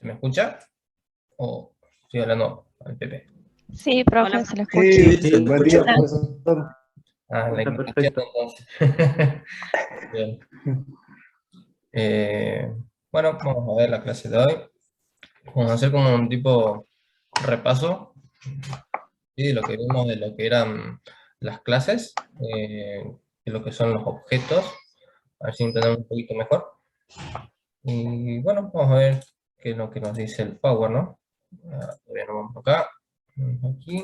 ¿Se me escucha? ¿O estoy hablando al PP? Sí, profe, Hola. se lo escucha. Sí, buen día, profesor. La Está invitación, perfecto. entonces. Bien. Bueno, vamos a ver la clase de hoy. Vamos a hacer como un tipo repaso, ¿sí? De lo que vimos de lo que eran las clases, de lo que son los objetos, a ver si entendemos un poquito mejor. Y bueno, vamos a ver qué es lo que nos dice el Power, ¿no? Todavía no vamos acá, vamos aquí.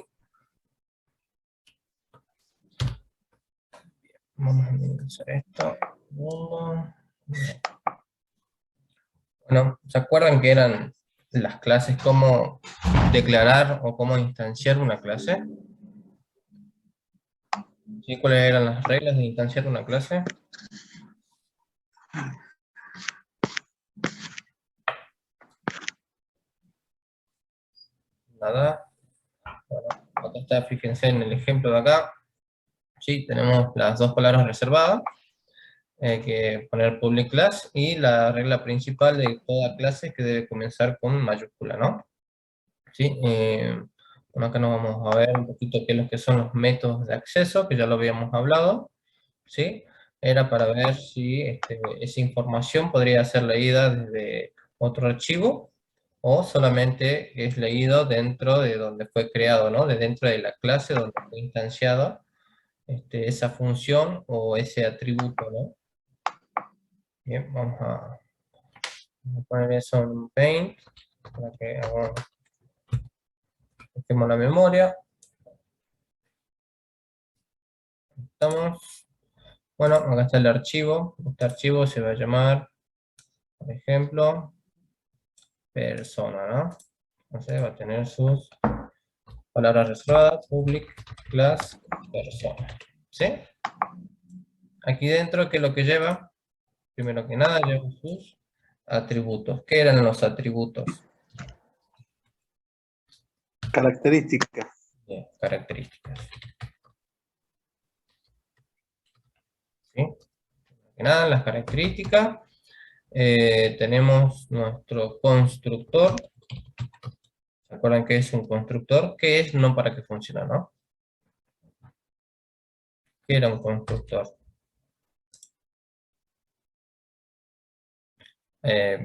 Vamos a minimizar esto. Bueno, ¿se acuerdan que eran las clases cómo declarar o cómo instanciar una clase? ¿Sí? ¿Cuáles eran las reglas de instanciar una clase? Nada. Bueno, acá está, fíjense en el ejemplo de acá. Sí, tenemos las dos palabras reservadas. Hay que poner public class y la regla principal de toda clase es que debe comenzar con mayúscula, ¿no? ¿Sí? Bueno, acá nos vamos a ver un poquito qué es lo que son los métodos de acceso, que ya lo habíamos hablado, ¿sí? Era para ver si esa información podría ser leída desde otro archivo o solamente es leído dentro de donde fue creado, ¿no? De dentro de la clase donde fue instanciada esa función o ese atributo, ¿no? Bien, vamos a poner eso en Paint para que busquemos la memoria. Estamos. Bueno, acá está el archivo. Este archivo se va a llamar, por ejemplo, persona, ¿no? Entonces va a tener sus palabras reservadas, public, class, persona. ¿Sí? Aquí dentro, ¿qué es lo que lleva? Primero que nada, lleva sus atributos. ¿Qué eran los atributos? Características. Bien, características. ¿Sí? Que nada, las características. Tenemos nuestro constructor. ¿Se acuerdan qué es un constructor? ¿Qué es? No para qué funciona, ¿no? ¿Qué era un constructor?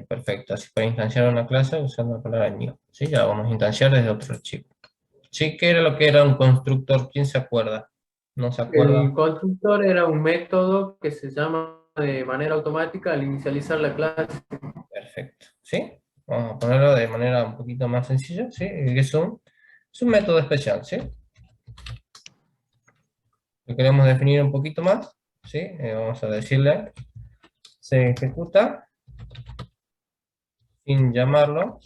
Perfecto, así para instanciar una clase usando la palabra new. ¿Sí? Ya vamos a instanciar desde otro archivo. ¿Sí? ¿Qué era lo que era un constructor? ¿Quién se acuerda? ¿No se acuerda? El constructor era un método que se llama de manera automática al inicializar la clase. Perfecto. ¿Sí? Vamos a ponerlo de manera un poquito más sencilla. ¿Sí? Es un método especial. ¿Sí? Lo queremos definir un poquito más. ¿Sí? Vamos a decirle se ejecuta sin llamarlo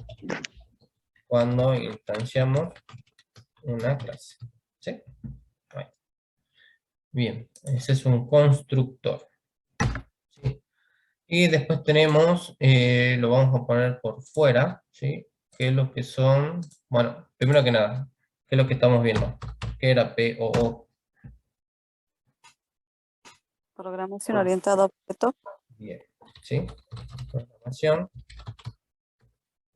cuando instanciamos una clase. ¿Sí? Ahí. Bien, ese es un constructor. ¿Sí? Y después tenemos, lo vamos a poner por fuera, ¿sí? Que es lo que son, bueno, primero que nada, ¿qué es lo que estamos viendo? ¿Qué era POO? Programación orientada a objetos. Bien, ¿sí? Programación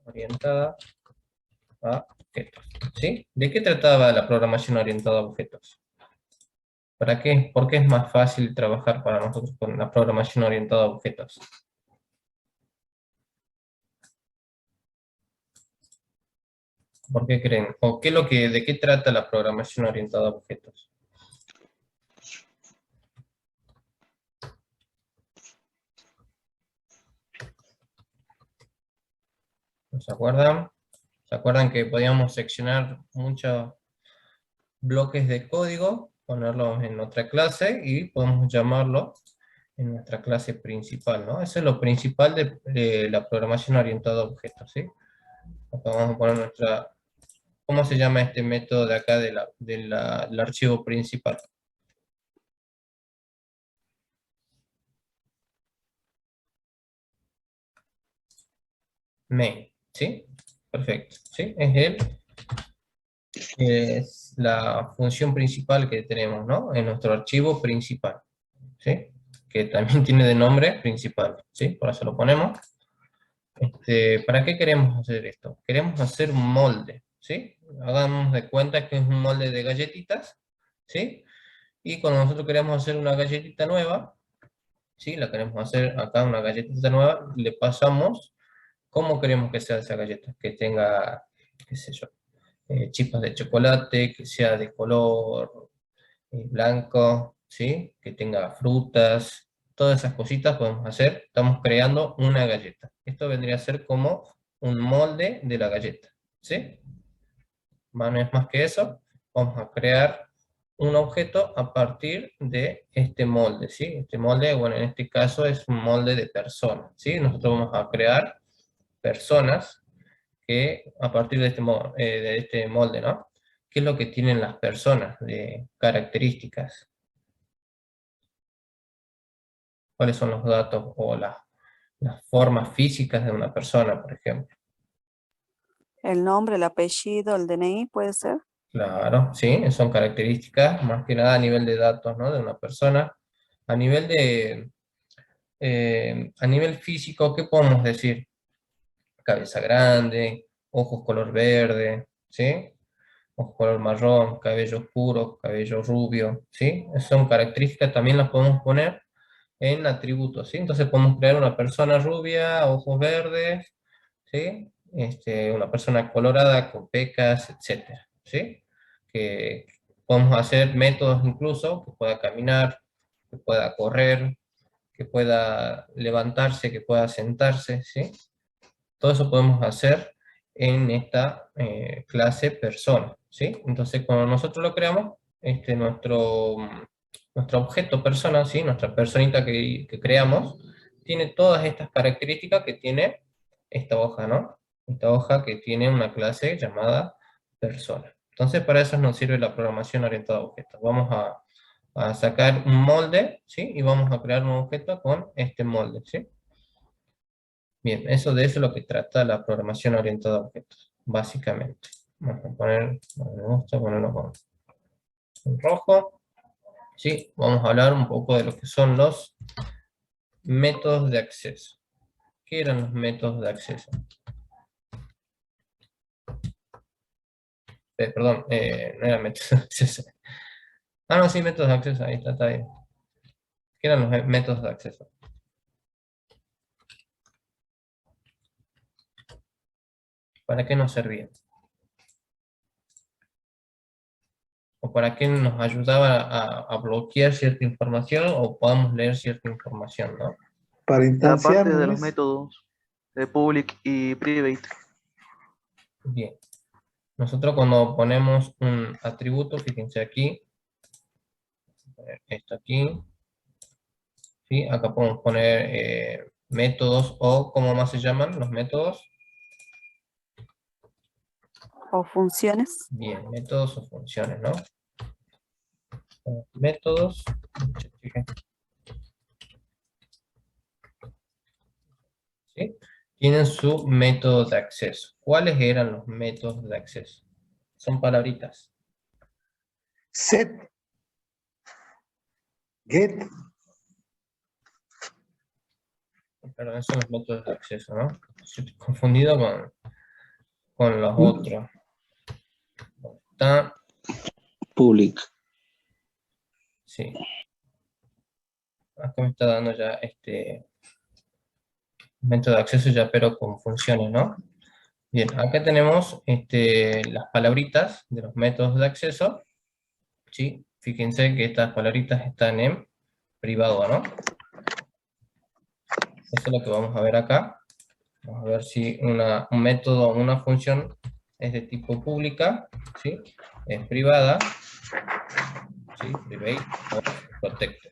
orientada a objetos, ¿sí? ¿De qué trataba la programación orientada a objetos? ¿Para qué? ¿Por qué es más fácil trabajar para nosotros con la programación orientada a objetos? ¿Por qué creen? ¿O qué es lo que, de qué trata la programación orientada a objetos? ¿No se acuerdan? ¿Se acuerdan que podíamos seccionar muchos bloques de código, ponerlos en otra clase y podemos llamarlo en nuestra clase principal, ¿no? Eso es lo principal de la programación orientada a objetos, ¿sí? Acá vamos a poner nuestra... ¿Cómo se llama este método de acá del archivo principal? Main, ¿sí? Perfecto, ¿sí? Es la función principal que tenemos, ¿no? En nuestro archivo principal, ¿sí? Que también tiene de nombre principal, ¿sí? Por eso lo ponemos. ¿Para qué queremos hacer esto? Queremos hacer un molde, ¿sí? Hagamos de cuenta que es un molde de galletitas, ¿sí? Y cuando nosotros queremos hacer una galletita nueva, ¿sí? La queremos hacer acá, una galletita nueva, le pasamos cómo queremos que sea esa galleta, que tenga, qué sé yo, chispas de chocolate, que sea de color blanco, ¿sí? Que tenga frutas, todas esas cositas podemos hacer. Estamos creando una galleta. Esto vendría a ser como un molde de la galleta, ¿sí? No es más que eso. Vamos a crear un objeto a partir de este molde, ¿sí? Este molde, bueno, en este caso es un molde de persona, ¿sí? Nosotros vamos a crear personas que a partir de este molde, ¿no? ¿Qué es lo que tienen las personas de características? ¿Cuáles son los datos o las formas físicas de una persona, por ejemplo? El nombre, el apellido, el DNI, ¿puede ser? Claro, sí, son características más que nada a nivel de datos, ¿no? De una persona. A nivel a nivel físico, ¿qué podemos decir? Cabeza grande, ojos color verde, ¿sí? Ojos color marrón, cabello oscuro, cabello rubio, ¿sí? Esas son características, también las podemos poner en atributos, ¿sí? Entonces podemos crear una persona rubia, ojos verdes, ¿sí? Una persona colorada con pecas, etcétera, ¿sí? Que podemos hacer métodos incluso que pueda caminar, que pueda correr, que pueda levantarse, que pueda sentarse, ¿sí? Todo eso podemos hacer en esta clase persona, ¿sí? Entonces cuando nosotros lo creamos, nuestro objeto persona, ¿sí? Nuestra personita que creamos, tiene todas estas características que tiene esta hoja, ¿no? Esta hoja que tiene una clase llamada persona. Entonces para eso nos sirve la programación orientada a objetos. Vamos a sacar un molde, ¿sí? Y vamos a crear un objeto con este molde, ¿sí? Bien, de eso es lo que trata la programación orientada a objetos, básicamente. Vamos a poner, me gusta ponerlo con rojo. Sí, vamos a hablar un poco de lo que son los métodos de acceso. ¿Qué eran los métodos de acceso? Perdón, no eran métodos de acceso. Ah, no, sí, métodos de acceso, ahí está bien. ¿Qué eran los métodos de acceso? ¿Para qué nos servían? ¿O para qué nos ayudaba a bloquear cierta información o podamos leer cierta información, ¿no? Para instanciar, Aparte de ¿no los es? métodos de public y private. Bien. Nosotros cuando ponemos un atributo, fíjense aquí, esto aquí, ¿sí? Acá podemos poner métodos o, ¿cómo más se llaman los métodos? ¿O funciones? Bien, métodos o funciones, ¿no? Métodos, ¿sí? Tienen su método de acceso. ¿Cuáles eran los métodos de acceso? Son palabritas. Set, get, Perdón, esos son los métodos de acceso, ¿no? Estoy confundido con los otros. Está, Public. sí. Acá me está dando ya método de acceso ya, pero con funciones, ¿no? Bien, acá tenemos las palabritas de los métodos de acceso, ¿sí? Fíjense que estas palabritas están en privado, ¿no? Eso es lo que vamos a ver acá. Vamos a ver si un método o una función es de tipo pública, ¿sí? Es privada, ¿sí? Private o protected.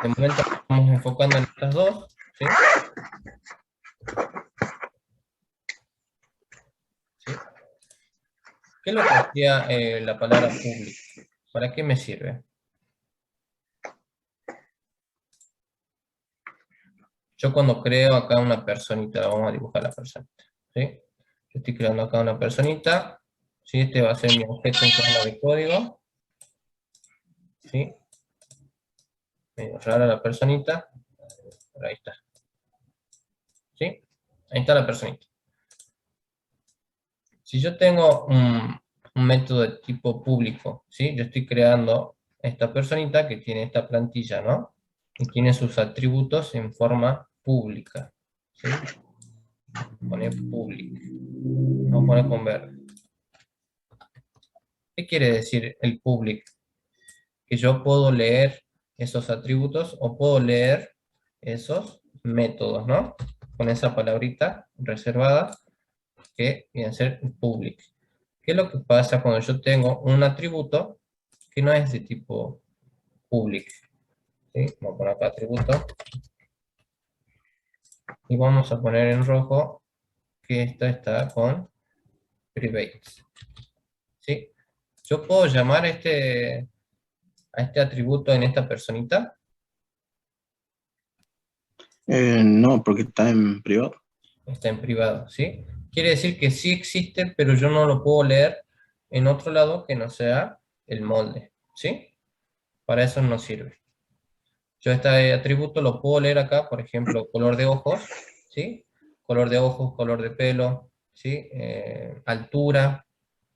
De momento estamos enfocando en estas dos, ¿sí? ¿Sí? ¿Qué es lo que hacía la palabra public? ¿Para qué me sirve? Yo cuando creo acá una personita, vamos a dibujar la personita, ¿sí? Yo estoy creando acá una personita, ¿sí? Este va a ser mi objeto en forma de código, ¿sí? Medio rara la personita, pero ahí está. ¿sí? Ahí está la personita. Si yo tengo un método de tipo público, ¿sí? Yo estoy creando esta personita que tiene esta plantilla, ¿no? Y tiene sus atributos en forma pública, ¿sí? Poner public. Vamos a poner con verde. ¿Qué quiere decir el public? Que yo puedo leer esos atributos o puedo leer esos métodos, ¿no? Con esa palabrita reservada que viene a ser public. ¿Qué es lo que pasa cuando yo tengo un atributo que no es de tipo public? ¿Sí? Vamos a poner acá atributo. Y vamos a poner en rojo que esta está con private. ¿Sí? Yo puedo llamar a este atributo en esta personita. No, porque está en privado. Está en privado, ¿sí? Quiere decir que sí existe, pero yo no lo puedo leer en otro lado que no sea el molde, ¿sí? Para eso no sirve. Yo este atributo lo puedo leer acá, por ejemplo, color de ojos, ¿sí? Color de ojos, color de pelo, ¿sí? Altura,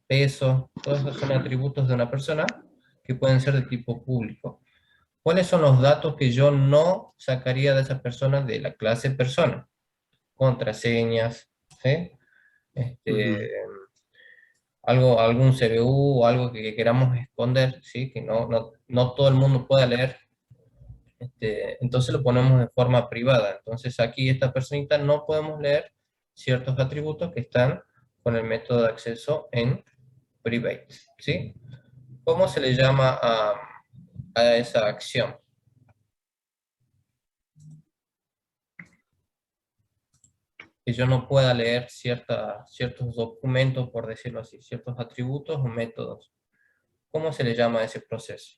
peso, todos esos son atributos de una persona que pueden ser de tipo público. ¿Cuáles son los datos que yo no sacaría de esa persona de la clase persona? Contraseñas, ¿sí? Algún CBU o algo que queramos esconder, ¿sí? Que no todo el mundo pueda leer. Entonces lo ponemos de forma privada. Entonces aquí esta personita no podemos leer ciertos atributos que están con el método de acceso en private, ¿sí? ¿Cómo se le llama a esa acción? Que yo no pueda leer ciertos documentos, por decirlo así, ciertos atributos o métodos. ¿Cómo se le llama a ese proceso?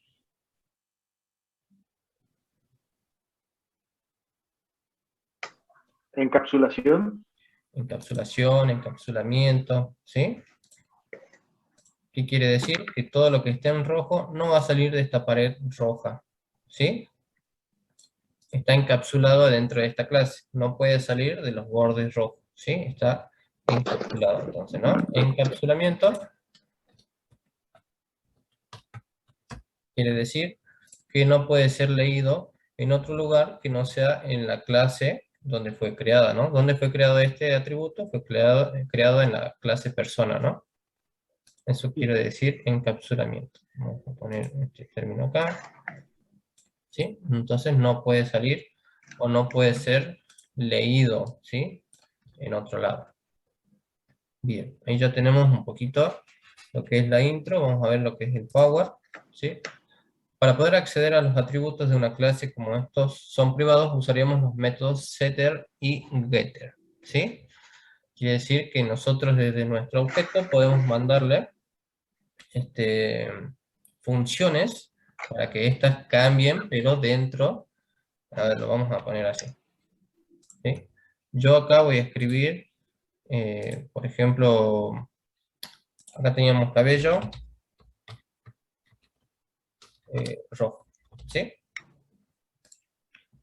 Encapsulación. Encapsulación, encapsulamiento, ¿sí? ¿Qué quiere decir? Que todo lo que esté en rojo no va a salir de esta pared roja, ¿sí? Está encapsulado dentro de esta clase, no puede salir de los bordes rojos, ¿sí? Está encapsulado, entonces, ¿no? Encapsulamiento quiere decir que no puede ser leído en otro lugar que no sea en la clase donde fue creada, ¿no? ¿Dónde fue creado este atributo? Fue creado en la clase persona, ¿no? Eso quiere decir encapsulamiento. Vamos a poner este término acá. ¿Sí? Entonces no puede salir o no puede ser leído, ¿sí? En otro lado. Bien, ahí ya tenemos un poquito lo que es la intro. Vamos a ver lo que es el power, ¿sí? Para poder acceder a los atributos de una clase como estos son privados, usaríamos los métodos setter y getter, ¿sí? Quiere decir que nosotros desde nuestro objeto podemos mandarle funciones para que éstas cambien, pero dentro, a ver, lo vamos a poner así, ¿sí? Yo acá voy a escribir, por ejemplo, acá teníamos cabello rojo, ¿sí?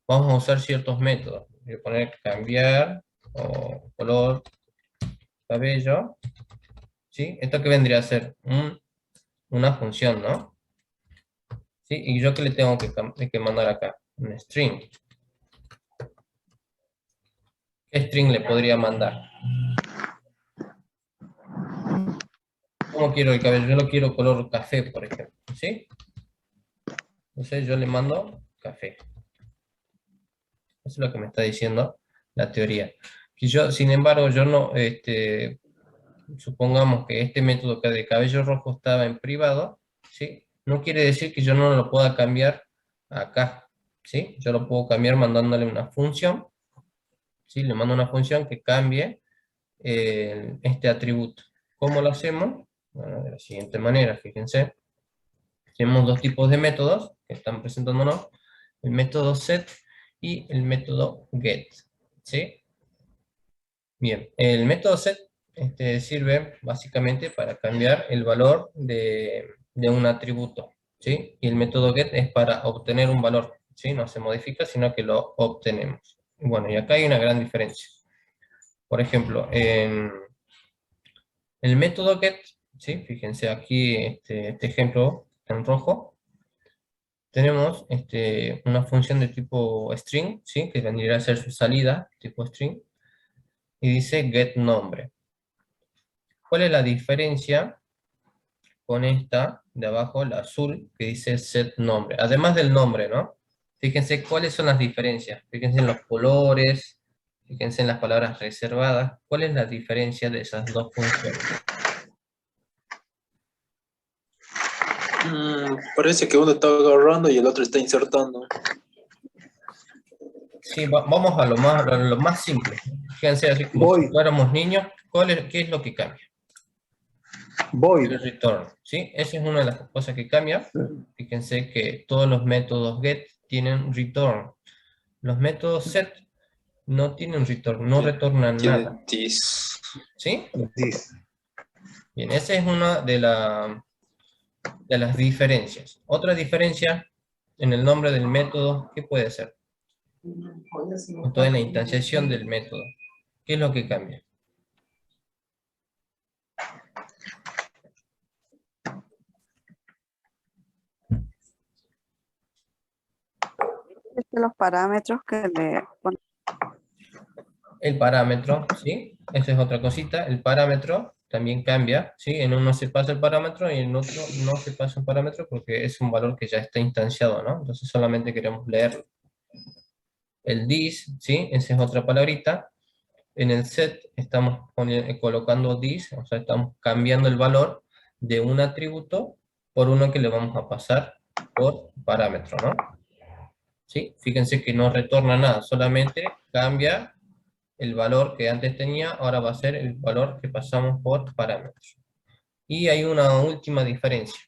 Vamos a usar ciertos métodos. Voy a poner cambiar o color cabello, ¿sí? Esto que vendría a ser una función, ¿no? ¿Sí? Y yo que le tengo que mandar acá, un string. ¿Qué string le podría mandar? ¿Cómo quiero el cabello? Yo lo quiero color café, por ejemplo, ¿sí? Entonces yo le mando café. Eso es lo que me está diciendo la teoría. Que yo, sin embargo, yo no, supongamos que este método que de cabello rojo estaba en privado, ¿sí? No quiere decir que yo no lo pueda cambiar acá, ¿sí? Yo lo puedo cambiar mandándole una función, ¿sí? Le mando una función que cambie este atributo. ¿Cómo lo hacemos? Bueno, de la siguiente manera, fíjense. Tenemos dos tipos de métodos que están presentándonos, el método set y el método get, ¿sí? Bien, el método set sirve básicamente para cambiar el valor de un atributo, ¿sí? Y el método get es para obtener un valor, ¿sí? No se modifica, sino que lo obtenemos. Bueno, y acá hay una gran diferencia. Por ejemplo, en el método get, ¿sí? Fíjense aquí este ejemplo en rojo. Tenemos una función de tipo string, ¿sí? Que vendría a ser su salida, tipo string, y dice get nombre. ¿Cuál es la diferencia con esta de abajo, la azul, que dice set nombre? Además del nombre, ¿no? Fíjense cuáles son las diferencias. Fíjense en los colores, fíjense en las palabras reservadas. ¿Cuál es la diferencia de esas dos funciones? Parece que uno está agarrando y el otro está insertando. Sí, vamos a lo más simple. Fíjense, así como Void. si fuéramos niños, ¿qué es lo que cambia? Void. El return, ¿sí? Esa es una de las cosas que cambia. Fíjense que todos los métodos get tienen return. Los métodos set no tienen return, no retornan nada. Tiene this. ¿Sí? This. Bien, esa es una de las diferencias. Otra diferencia en el nombre del método, ¿qué puede ser? Esto es la instanciación del método. ¿Qué es lo que cambia? Los parámetros que le ponen. El parámetro, ¿sí? Esa es otra cosita. El parámetro también cambia, ¿sí? En uno se pasa el parámetro y en otro no se pasa el parámetro porque es un valor que ya está instanciado, ¿no? Entonces solamente queremos leerlo. El this, ¿sí? Esa es otra palabrita. En el set estamos colocando this, o sea, estamos cambiando el valor de un atributo por uno que le vamos a pasar por parámetro, ¿no? ¿Sí? Fíjense que no retorna nada, solamente cambia el valor que antes tenía, ahora va a ser el valor que pasamos por parámetro. Y hay una última diferencia.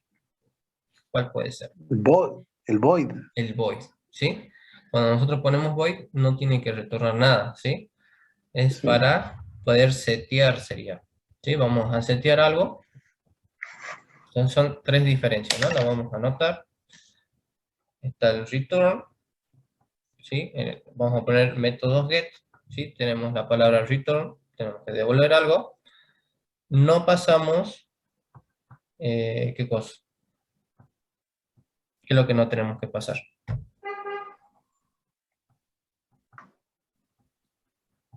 ¿Cuál puede ser? El void. El void. El void, ¿sí? Cuando nosotros ponemos void, no tiene que retornar nada, ¿sí? Es Sí. para poder setear, sería. ¿Sí? Vamos a setear algo. Entonces son tres diferencias, ¿no? La vamos a anotar. Está el return, ¿sí? Vamos a poner métodos get, ¿sí? Tenemos la palabra return, tenemos que devolver algo. No pasamos, ¿qué cosa? ¿Qué es lo que no tenemos que pasar?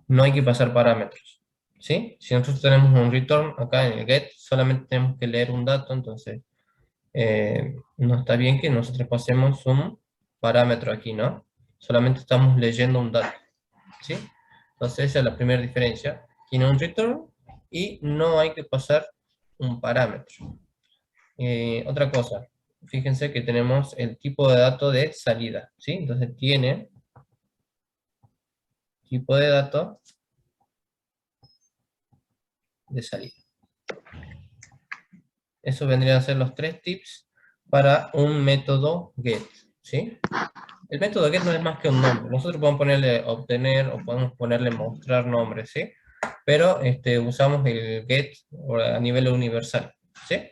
No hay que pasar parámetros, ¿sí? Si nosotros tenemos un return acá en el get, solamente tenemos que leer un dato, entonces no está bien que nosotros pasemos un parámetro aquí, ¿no? Solamente estamos leyendo un dato, ¿sí? Entonces esa es la primera diferencia. Tiene un return y no hay que pasar un parámetro. Otra cosa, fíjense que tenemos el tipo de dato de salida, ¿sí? Entonces tiene tipo de dato de salida. Eso vendrían a ser los tres tips para un método get, ¿sí? El método get no es más que un nombre. Nosotros podemos ponerle obtener o podemos ponerle mostrar nombres, ¿sí? Pero usamos el get a nivel universal, ¿sí?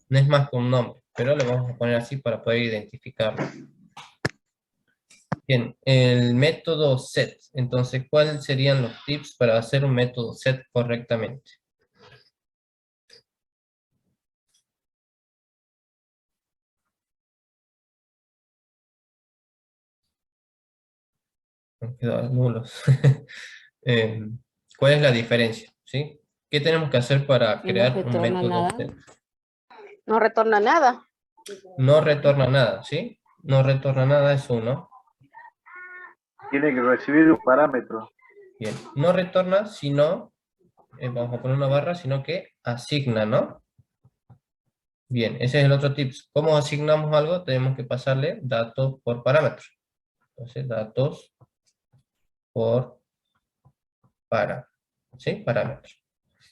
No es más que un nombre, pero le vamos a poner así para poder identificarlo. Bien, el método set. Entonces, ¿cuáles serían los tips para hacer un método set correctamente? Han quedado nulos. ¿Cuál es la diferencia? ¿Sí? ¿Qué tenemos que hacer para crear un método set? No retorna nada. No retorna nada, ¿sí? No retorna nada es uno. Tiene que recibir un parámetro. Bien, no retorna sino, vamos a poner una barra, sino que asigna, ¿no? Bien, ese es el otro tip. ¿Cómo asignamos algo? Tenemos que pasarle datos por parámetro. Entonces, datos por ¿sí? Parámetro.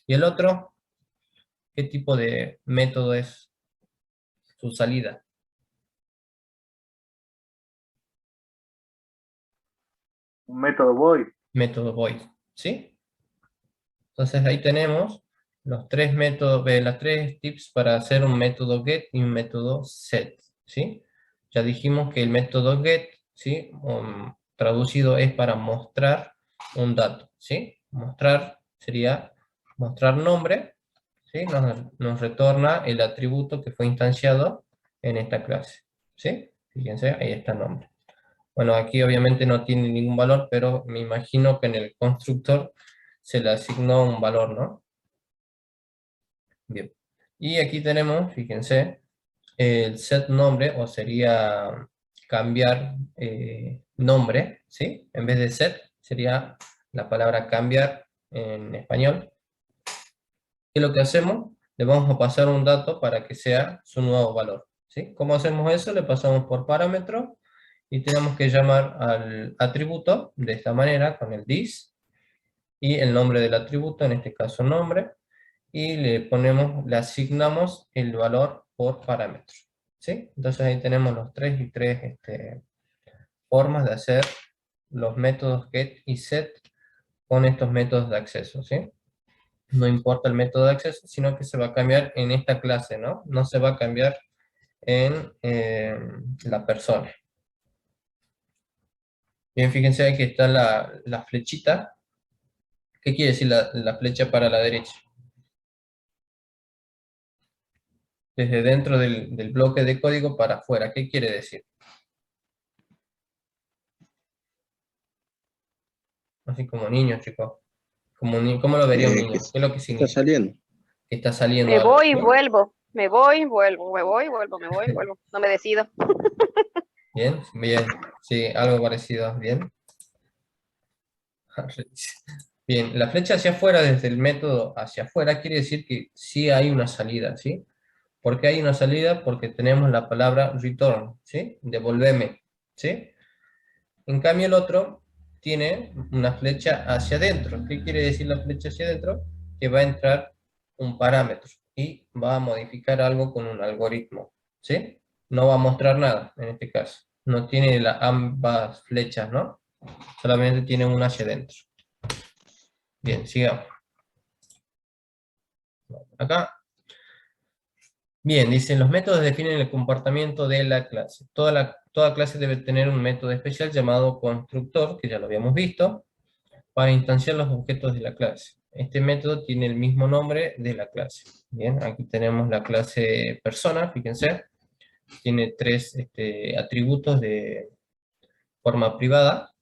Y el otro, ¿qué tipo de método es su salida? Un método void. Método void, ¿sí? Entonces ahí tenemos los tres métodos, las tres tips para hacer un método get y un método set, ¿sí? Ya dijimos que el método get, ¿sí? Traducido es para mostrar un dato, ¿sí? mostrar sería mostrar nombre, ¿sí? Nos retorna el atributo que fue instanciado en esta clase, ¿sí? Fíjense, ahí está el nombre. Bueno, aquí obviamente no tiene ningún valor, pero me imagino que en el constructor se le asignó un valor, ¿no? Bien. Y aquí tenemos, fíjense, el set nombre, o sería cambiar nombre, ¿sí? En vez de set, sería la palabra cambiar en español. Y lo que hacemos, le vamos a pasar un dato para que sea su nuevo valor, ¿sí? ¿Cómo hacemos eso? Le pasamos por parámetro y tenemos que llamar al atributo de esta manera, con el this, y el nombre del atributo, en este caso nombre, y le asignamos el valor por parámetro, ¿sí? Entonces ahí tenemos los tres formas de hacer los métodos get y set con estos métodos de acceso, ¿sí? No importa el método de acceso, sino que se va a cambiar en esta clase, ¿no? No se va a cambiar en la persona. Bien, fíjense aquí está la flechita. ¿Qué quiere decir la flecha para la derecha? Desde dentro del bloque de código para afuera. ¿Qué quiere decir? Así como niño, chicos. ¿Cómo lo vería un niño? ¿Qué es lo que Está significa? saliendo. Que está saliendo Me algo, voy y ¿no? vuelvo. Me voy y vuelvo. Me voy y vuelvo. Me voy y vuelvo. No me decido. Bien, bien. Sí, algo parecido. Bien. Bien, la flecha hacia afuera, desde el método hacia afuera, quiere decir que sí hay una salida, ¿sí? ¿Por qué hay una salida? Porque tenemos la palabra return, ¿sí? Devolveme, ¿sí? En cambio el otro tiene una flecha hacia adentro. ¿Qué quiere decir la flecha hacia adentro? Que va a entrar un parámetro y va a modificar algo con un algoritmo, ¿sí? No va a mostrar nada en este caso. No tiene ambas flechas, ¿no? Solamente tiene una hacia adentro. Bien, sigamos. Acá. Bien, dicen, los métodos definen el comportamiento de la clase. Toda clase debe tener un método especial llamado constructor, que ya lo habíamos visto, para instanciar los objetos de la clase. Este método tiene el mismo nombre de la clase. Bien, aquí tenemos la clase persona, fíjense. Tiene tres atributos de forma privada.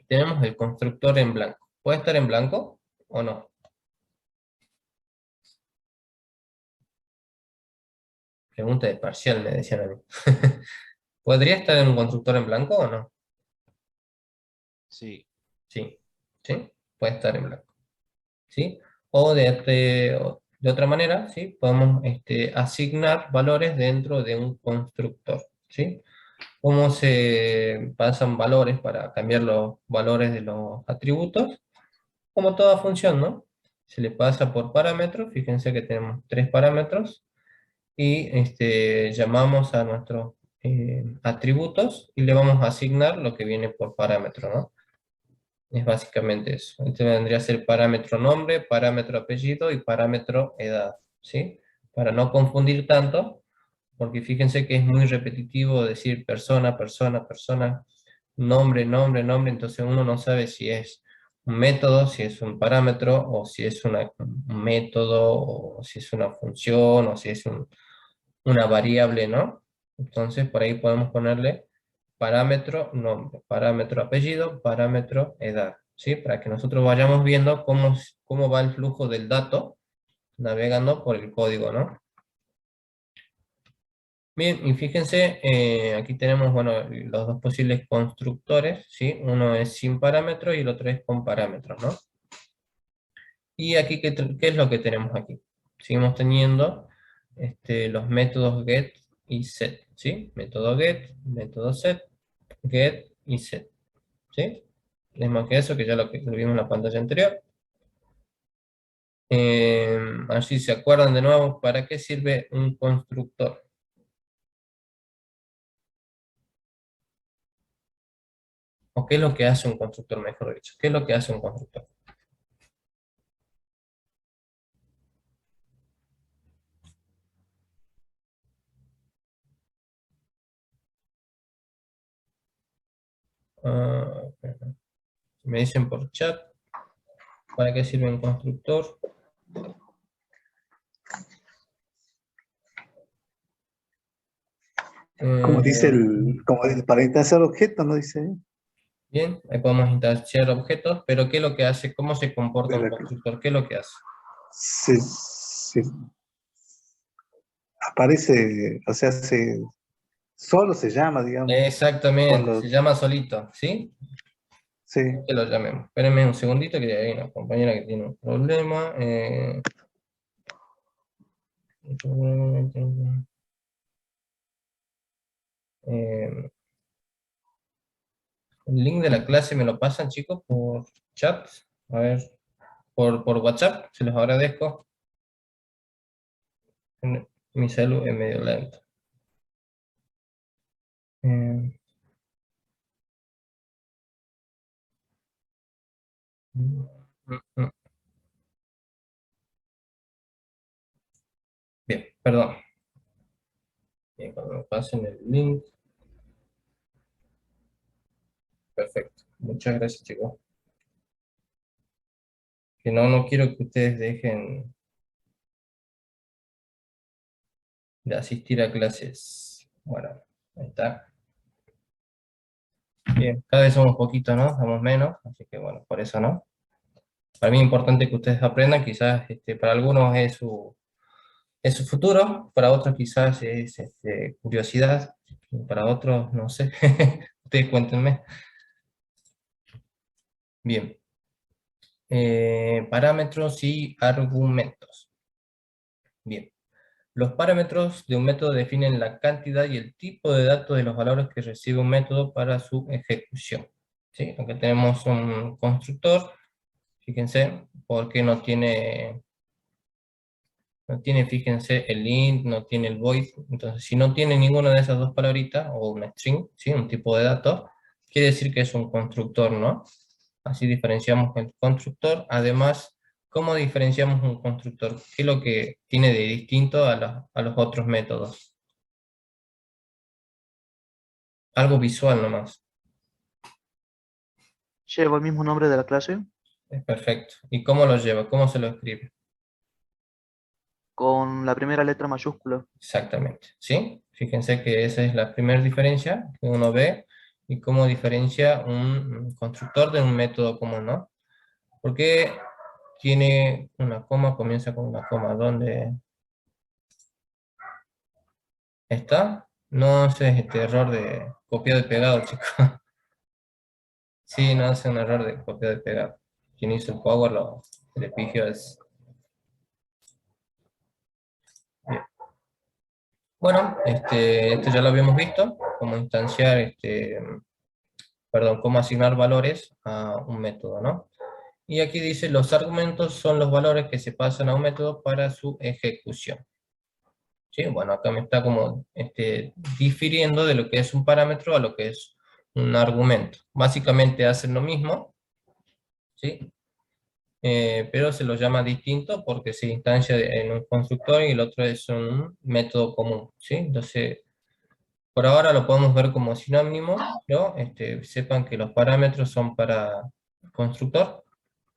Tenemos el constructor en blanco. ¿Puede estar en blanco o no? Pregunta de parcial, me decían a mí. ¿Podría estar en un constructor en blanco o no? Sí. Sí, ¿sí? Puede estar en blanco, ¿sí? O de otra manera, ¿sí? Podemos asignar valores dentro de un constructor, ¿sí? ¿Cómo se pasan valores para cambiar los valores de los atributos? Como toda función, ¿no? Se le pasa por parámetros, fíjense que tenemos tres parámetros, y llamamos a nuestros atributos y le vamos a asignar lo que viene por parámetro, ¿no? Es básicamente eso. Este vendría a ser parámetro nombre, parámetro apellido y parámetro edad, ¿sí? Para no confundir tanto, porque fíjense que es muy repetitivo decir persona, persona, persona, nombre, nombre, nombre, entonces uno no sabe si es un método, si es un parámetro, o si es un método, o si es una función, o si es una variable, ¿no? Entonces por ahí podemos ponerle parámetro nombre, parámetro apellido, parámetro edad, ¿sí? Para que nosotros vayamos viendo cómo va el flujo del dato navegando por el código, ¿no? Bien, y fíjense, aquí tenemos, bueno, los dos posibles constructores, ¿sí? Uno es sin parámetros y el otro es con parámetros, ¿no? Y aquí, ¿qué es lo que tenemos aquí? Seguimos teniendo los métodos get y set, ¿sí? Método get, método set, get y set, ¿sí? Es más que eso, que ya lo vimos en la pantalla anterior. Así se acuerdan de nuevo, ¿para qué sirve un constructor? ¿O qué es lo que hace un constructor, mejor dicho? ¿Qué es lo que hace un constructor? Ah, me dicen por chat. ¿Para qué sirve un constructor? Como dice Eh, para instanciar objetos, ¿no dice? Bien, ahí podemos instanciar objetos, pero ¿qué es lo que hace? ¿Cómo se comporta un Pero constructor? ¿Qué es lo que hace? se aparece, o sea, solo se llama, digamos, con Exactamente, se los, llama solito, ¿sí? sí, Que lo llamemos. Espérenme un segundito que hay una compañera que tiene un problema. Eh, el link de la clase me lo pasan, chicos, por chat. A ver, por WhatsApp, se los agradezco. Mi celu es medio lento. Eh, mm, mm. Bien, perdón. Bien, cuando me pasen el link. Perfecto. Muchas gracias, chicos. Que no quiero que ustedes dejen de asistir a clases. Bueno, ahí está. Bien, cada vez somos poquitos, ¿no? Somos menos, así que bueno, por eso, ¿no? Para mí es importante que ustedes aprendan, quizás para algunos es su futuro, para otros quizás es curiosidad, para otros no sé. Ustedes cuéntenme. Bien. Parámetros y argumentos. Bien. Los parámetros de un método definen la cantidad y el tipo de datos de los valores que recibe un método para su ejecución. ¿Sí? Aunque tenemos un constructor, fíjense, porque no tiene, fíjense, el int, no tiene el void. Entonces, si no tiene ninguna de esas dos palabritas, o una string, ¿sí? Un tipo de datos, quiere decir que es un constructor, ¿no? Así diferenciamos el constructor. Además, ¿cómo diferenciamos un constructor? ¿Qué es lo que tiene de distinto a los otros métodos? Algo visual nomás. ¿Lleva el mismo nombre de la clase? Es perfecto. ¿Y cómo lo lleva? ¿Cómo se lo escribe? Con la primera letra mayúscula. Exactamente. ¿Sí? Fíjense que esa es la primera diferencia que uno ve y cómo diferencia un constructor de un método común, ¿no? Porque tiene una coma, comienza con una coma. ¿Dónde está? No, ese es este error de copiado y pegado, chicos. Sí, no, es un error de copiado y pegado. Quien hizo el Power le pigió es. Bien. Bueno, esto ya lo habíamos visto, cómo instanciar, perdón, cómo asignar valores a un método, ¿no? Y aquí dice, los argumentos son los valores que se pasan a un método para su ejecución. ¿Sí? Bueno, acá me está como difiriendo de lo que es un parámetro a lo que es un argumento. Básicamente hacen lo mismo, ¿sí? Pero se los llama distinto porque se instancia en un constructor y el otro es un método común, ¿sí? Entonces, por ahora lo podemos ver como sinónimo, pero sepan que los parámetros son para el constructor,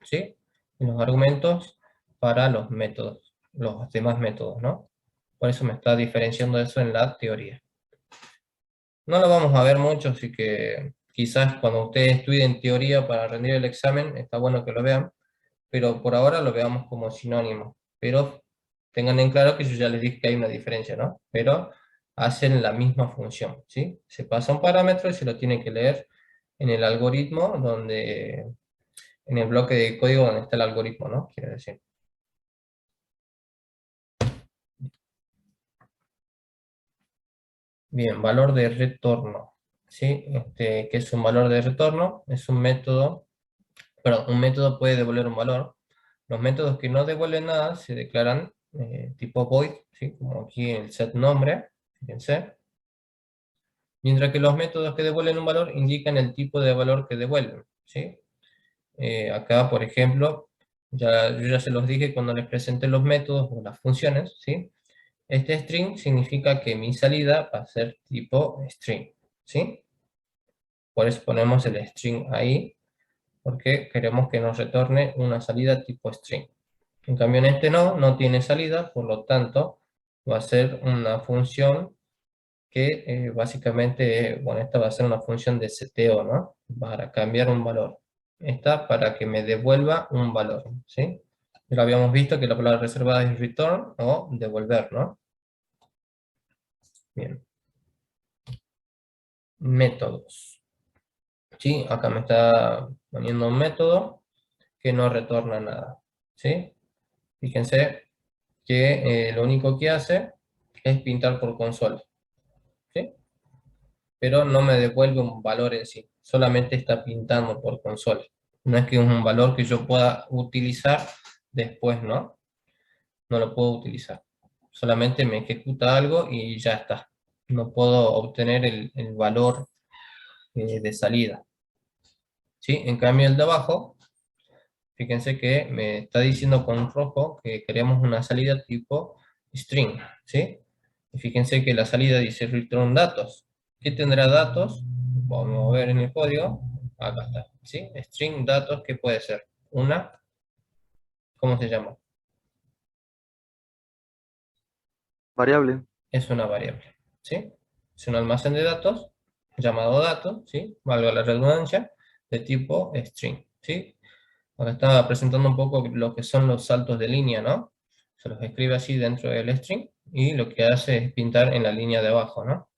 ¿sí? Y los argumentos para los métodos, los demás métodos, ¿no? Por eso me está diferenciando eso en la teoría. No lo vamos a ver mucho, así que quizás cuando ustedes estudien teoría para rendir el examen, está bueno que lo vean, pero por ahora lo veamos como sinónimo. Pero tengan en claro que yo ya les dije que hay una diferencia, ¿no? Pero hacen la misma función, ¿sí? Se pasa un parámetro y se lo tiene que leer en el algoritmo en el bloque de código donde está el algoritmo, ¿no? Quiero decir. Bien, valor de retorno, ¿sí? ¿Qué es un valor de retorno? Es un método, perdón, un método puede devolver un valor. Los métodos que no devuelven nada se declaran tipo void, ¿sí? Como aquí el set nombre, fíjense. Mientras que los métodos que devuelven un valor indican el tipo de valor que devuelven, ¿sí? Acá, por ejemplo, yo ya se los dije cuando les presenté los métodos o las funciones, ¿sí? Este string significa que mi salida va a ser tipo string, ¿sí? Por eso ponemos el string ahí, porque queremos que nos retorne una salida tipo string. En cambio en este no tiene salida, por lo tanto va a ser una función que básicamente, bueno, esta va a ser una función de seteo, ¿no? Para cambiar un valor. Esta para que me devuelva un valor, ¿sí? Ya habíamos visto que la palabra reservada es return o devolver, ¿no? Bien. Métodos. ¿Sí? Acá me está poniendo un método que no retorna nada, ¿sí? Fíjense que lo único que hace es pintar por consola, ¿sí? Pero no me devuelve un valor en sí, solamente está pintando por consola. No es que es un valor que yo pueda utilizar después, ¿no? No lo puedo utilizar. Solamente me ejecuta algo y ya está. No puedo obtener el valor de salida. ¿Sí? En cambio el de abajo, fíjense que me está diciendo con rojo que queremos una salida tipo string, ¿sí? Y fíjense que la salida dice return datos. ¿Qué tendrá datos? Vamos a ver en el código. Acá está, ¿sí? String datos, ¿qué puede ser? Una, ¿cómo se llama? Variable. Es una variable, ¿sí? Es un almacén de datos, llamado datos, ¿sí? Valga la redundancia, de tipo string, ¿sí? Acá estaba presentando un poco lo que son los saltos de línea, ¿no? Se los escribe así dentro del string y lo que hace es pintar en la línea de abajo, ¿no?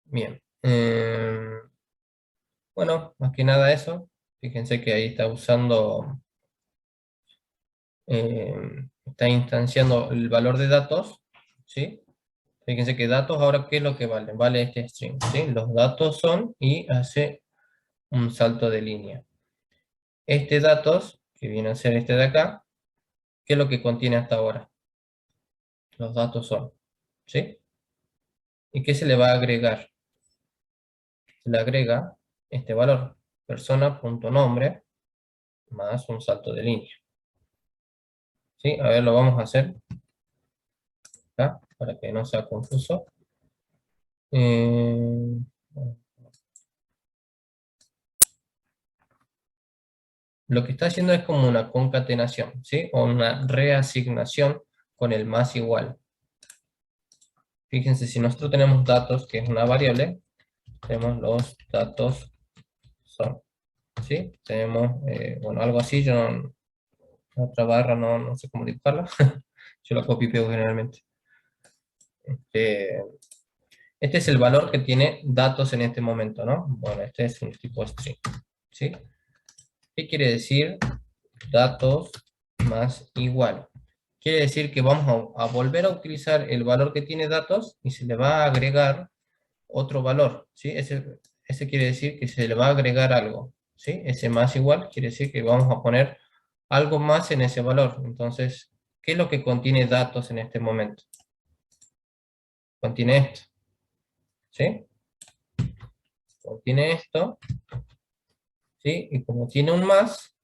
Bien. Bueno, más que nada eso. Fíjense que ahí está usando, está instanciando el valor de datos, ¿sí? Fíjense que datos ahora, ¿qué es lo que vale? Vale este string, ¿sí? Los datos son y hace un salto de línea. Este datos, que viene a ser este de acá, ¿qué es lo que contiene hasta ahora? Los datos son, ¿sí? ¿Y qué se le va a agregar? Se le agrega este valor, persona.nombre, más un salto de línea. ¿Sí? A ver, lo vamos a hacer acá, para que no sea confuso. Lo que está haciendo es como una concatenación, ¿sí? O una reasignación con el más igual. Fíjense, si nosotros tenemos datos, que es una variable, tenemos los datos son, ¿sí? Tenemos, bueno, algo así, yo no, otra barra no sé cómo dibujarla, yo la copio y pego generalmente. Este es el valor que tiene datos en este momento, ¿no? Bueno, este es un tipo string, ¿sí? ¿Qué quiere decir datos más igual? Quiere decir que vamos a volver a utilizar el valor que tiene datos y se le va a agregar otro valor, ¿sí? Ese quiere decir que se le va a agregar algo, ¿sí? Ese más igual quiere decir que vamos a poner algo más en ese valor. Entonces, ¿qué es lo que contiene datos en este momento? Contiene esto, ¿sí? Contiene esto, ¿sí? Y como tiene un más,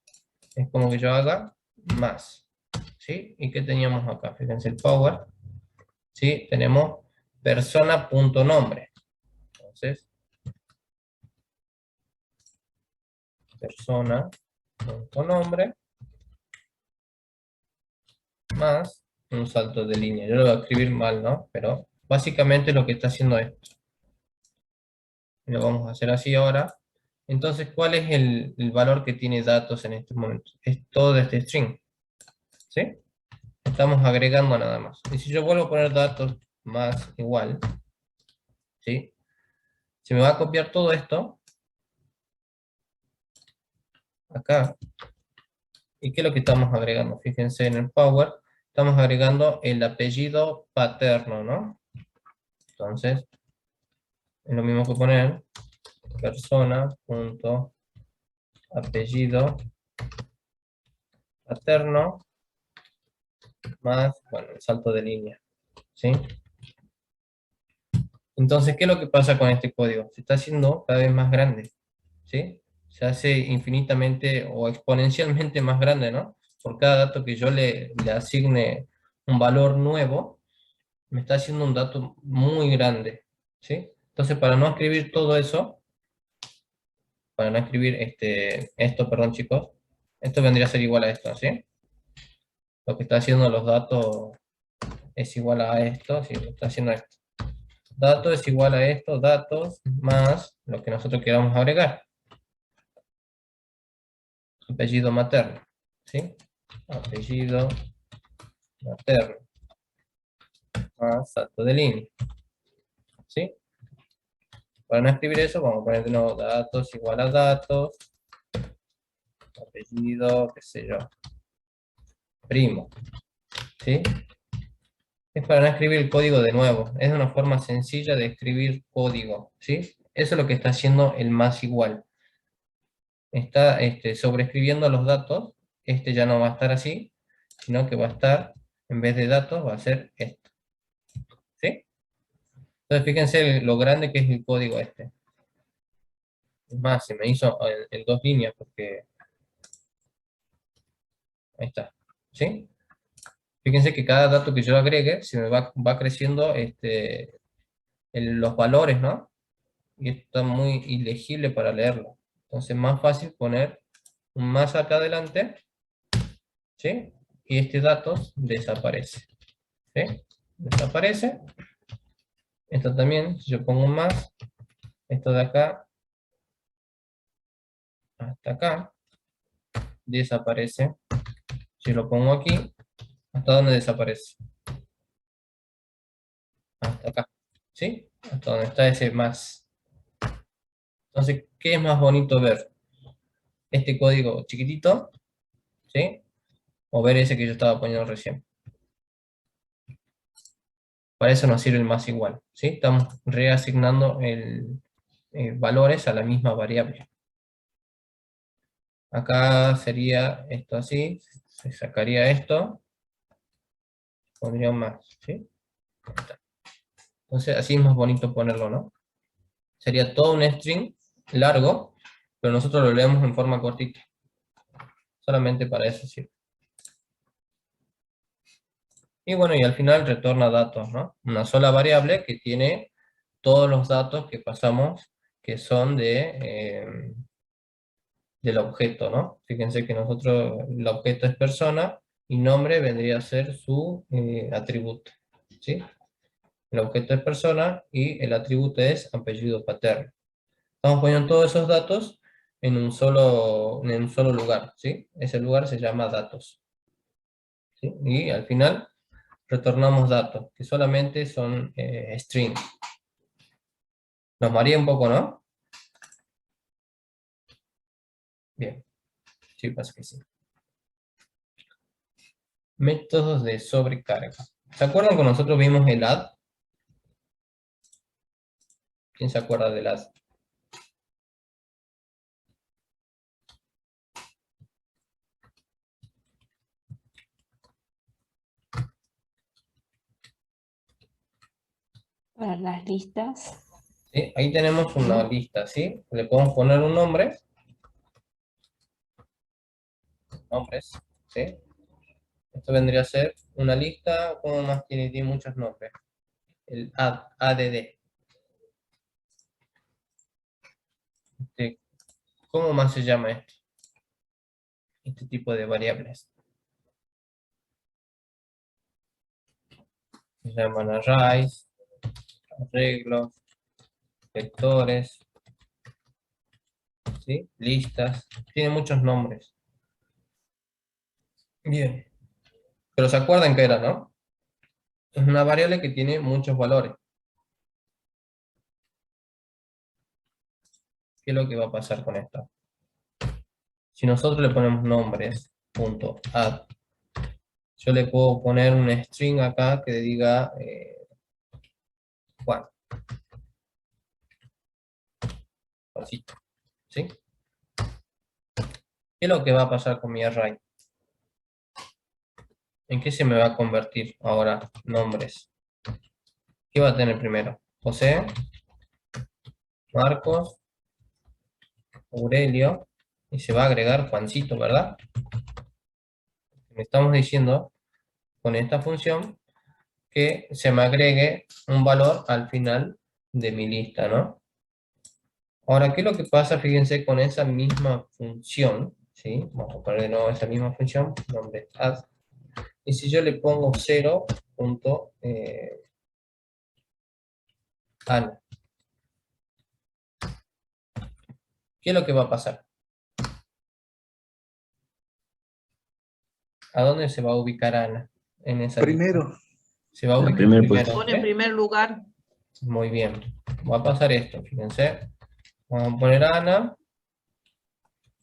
es como que yo haga más, ¿sí? ¿Y qué teníamos acá? Fíjense el power, ¿sí? Tenemos persona.nombre. Entonces, persona.nombre más un salto de línea. Yo lo voy a escribir mal, ¿no? Pero básicamente lo que está haciendo es, lo vamos a hacer así ahora. Entonces, ¿cuál es el valor que tiene datos en este momento? Es todo este string, ¿sí? Estamos agregando nada más. Y si yo vuelvo a poner datos más igual, ¿sí? Se me va a copiar todo esto acá. ¿Y qué es lo que estamos agregando? Fíjense en el power, estamos agregando el apellido paterno, ¿no? Entonces, es lo mismo que poner persona.apellido paterno más, bueno, el salto de línea, ¿sí? Entonces, ¿qué es lo que pasa con este código? Se está haciendo cada vez más grande, ¿sí? Se hace infinitamente o exponencialmente más grande, ¿no? Por cada dato que yo le asigne un valor nuevo, me está haciendo un dato muy grande, ¿sí? Entonces, para no escribir todo eso, para no escribir esto, perdón chicos, esto vendría a ser igual a esto, ¿sí? Lo que está haciendo los datos es igual a esto, ¿sí? Está haciendo esto. Datos es igual a esto, datos más lo que nosotros queramos agregar. Apellido materno, ¿sí? Apellido materno más dato de línea, ¿sí? Para no escribir eso, vamos a poner de nuevo datos igual a datos, apellido, qué sé yo, primo, ¿sí? Es para no escribir el código de nuevo, es una forma sencilla de escribir código, ¿sí? Eso es lo que está haciendo el más igual. Está sobreescribiendo los datos, ya no va a estar así, sino que va a estar, en vez de datos, va a ser esto, ¿sí? Entonces fíjense lo grande que es el código este. Es más, se me hizo en 2 líneas porque... Ahí está, ¿sí? Fíjense que cada dato que yo agregue, se me va creciendo los valores, ¿no? Y esto está muy ilegible para leerlo. Entonces es más fácil poner un más acá adelante, ¿sí? Y datos desaparece, ¿sí? Desaparece. Esto también, si yo pongo un más, esto de acá hasta acá, desaparece. Si lo pongo aquí, ¿hasta dónde desaparece? Hasta acá, ¿sí? Hasta donde está ese más. Entonces, ¿qué es más bonito ver? Este código chiquitito, ¿sí? O ver ese que yo estaba poniendo recién. Para eso nos sirve el más igual, ¿sí? Estamos reasignando valores a la misma variable. Acá sería esto así, se sacaría esto, pondría un más, ¿sí? Entonces así es más bonito ponerlo, ¿no? Sería todo un string largo, pero nosotros lo leemos en forma cortita. Solamente para eso sirve. Y bueno, y al final retorna datos, ¿no? Una sola variable que tiene todos los datos que pasamos, que son del objeto, ¿no? Fíjense que nosotros, el objeto es persona, y nombre vendría a ser su atributo, ¿sí? El objeto es persona, y el atributo es apellido paterno. Estamos poniendo todos esos datos en un solo lugar, ¿sí? Ese lugar se llama datos, ¿sí? Y al final retornamos datos, que solamente son string. Nos maría un poco, ¿no? Bien, sí, pasa que sí. Métodos de sobrecarga. ¿Se acuerdan que nosotros vimos el add? ¿Quién se acuerda del add? Para las listas. ¿Sí? Ahí tenemos una lista, ¿sí? Le podemos poner un nombre. Nombres, ¿sí? Esto vendría a ser una lista, como más tiene muchos nombres. El add. ¿Cómo más se llama esto? Este tipo de variables. Se llaman arrays, arreglos, vectores, ¿sí? Listas. Tiene muchos nombres. Bien. Pero se acuerdan que era, ¿no? Es una variable que tiene muchos valores. ¿Qué es lo que va a pasar con esto? Si nosotros le ponemos nombres, .add, yo le puedo poner un string acá que diga Juan. Juancito, ¿sí? ¿Qué es lo que va a pasar con mi array? ¿En qué se me va a convertir ahora nombres? ¿Qué va a tener primero? José, Marcos, Aurelio, y se va a agregar Juancito, ¿verdad? Me estamos diciendo con esta función que se me agregue un valor al final de mi lista, ¿no? Ahora, ¿qué es lo que pasa? Fíjense con esa misma función, ¿sí? Vamos a poner de nuevo esa misma función, nombre add. Y si yo le pongo 0. Ana. ¿Qué es lo que va a pasar? ¿A dónde se va a ubicar Ana en esa Primero. lista? Se va a En ubicar primer primero. puesto. Pone en primer lugar. Muy bien. Va a pasar esto, fíjense. Vamos a poner Ana,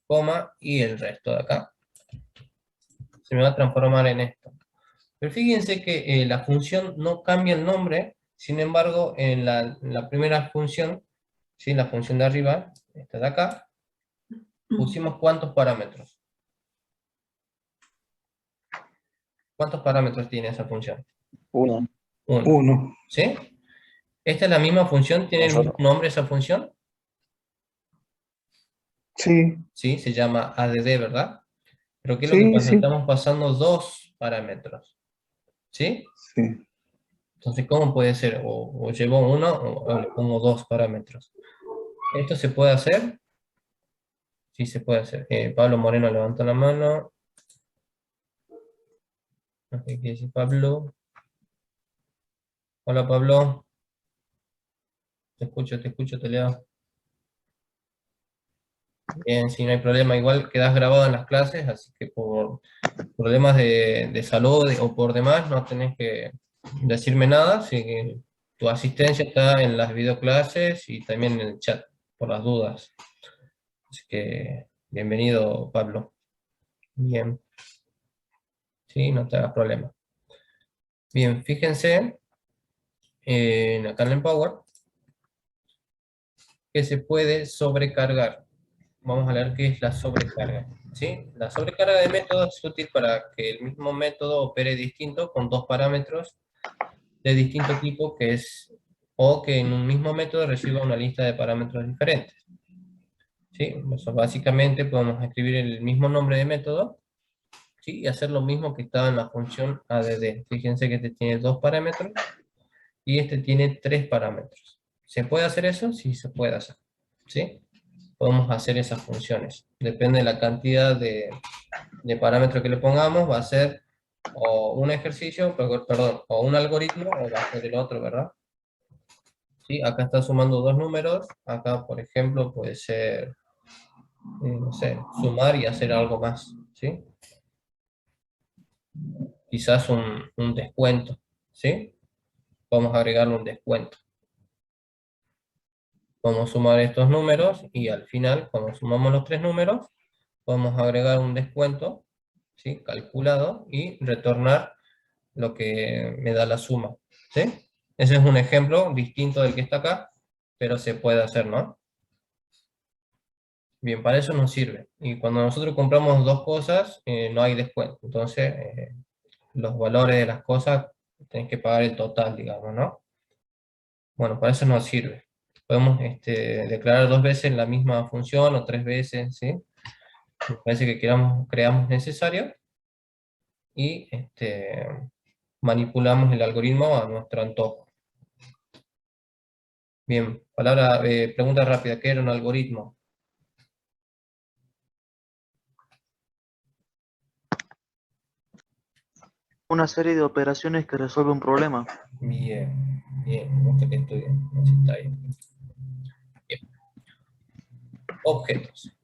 coma, y el resto de acá. Se me va a transformar en esto. Pero fíjense que la función no cambia el nombre, sin embargo, en la primera función, ¿sí? La función de arriba, esta de acá, pusimos ¿cuántos parámetros? ¿Cuántos parámetros tiene esa función? 1. 1. 1. ¿Sí? ¿Esta es la misma función? ¿Tiene el mismo nombre esa función? Sí. Sí, se llama add, ¿verdad? Pero ¿qué es lo que Sí, pasa? sí. Estamos pasando 2 parámetros. ¿Sí? Sí. Entonces, ¿cómo puede ser? O llevo 1 o le pongo 2 parámetros. ¿Esto se puede hacer? Sí, se puede hacer. Pablo Moreno levantó la mano. No sé qué dice Pablo. Hola, Pablo. Te escucho, te leo. Bien, si no hay problema, igual quedas grabado en las clases, así que por problemas de salud o por demás no tenés que decirme nada, así que tu asistencia está en las videoclases y también en el chat, por las dudas. Así que bienvenido, Pablo. Bien. Sí, no te hagas problema. Bien, fíjense acá en el Power que se puede sobrecargar. Vamos a ver qué es la sobrecarga. ¿Sí? La sobrecarga de métodos es útil para que el mismo método opere distinto con 2 parámetros de distinto tipo, o que en un mismo método reciba una lista de parámetros diferentes. ¿Sí? Eso básicamente podemos escribir el mismo nombre de método, ¿sí? Y hacer lo mismo que estaba en la función add. Fíjense que este tiene 2 parámetros y este tiene 3 parámetros. ¿Se puede hacer eso? Sí, se puede hacer. ¿Sí? Podemos hacer esas funciones. Depende de la cantidad de parámetros que le pongamos, va a ser o un ejercicio, perdón, o un algoritmo, o va a ser el otro, ¿verdad? ¿Sí? Acá está sumando 2 números, acá, por ejemplo, puede ser, no sé, sumar y hacer algo más, ¿sí? Quizás un descuento, ¿sí? Vamos a agregarle un descuento. Vamos a sumar estos números y al final, cuando sumamos los 3 números, podemos agregar un descuento, ¿sí? Calculado, y retornar lo que me da la suma, ¿sí? Ese es un ejemplo distinto del que está acá, pero se puede hacer, ¿no? Bien, para eso nos sirve. Y cuando nosotros compramos 2 cosas, no hay descuento. Entonces, los valores de las cosas, tenés que pagar el total, digamos, ¿no? Bueno, para eso nos sirve. Podemos declarar 2 veces la misma función o 3 veces, ¿sí? Me parece que creamos necesario y manipulamos el algoritmo a nuestro antojo. Bien, pregunta rápida, ¿qué era un algoritmo? Una serie de operaciones que resuelve un problema. Bien, bien, me gusta que estudien, así está bien. Bien. Objetos.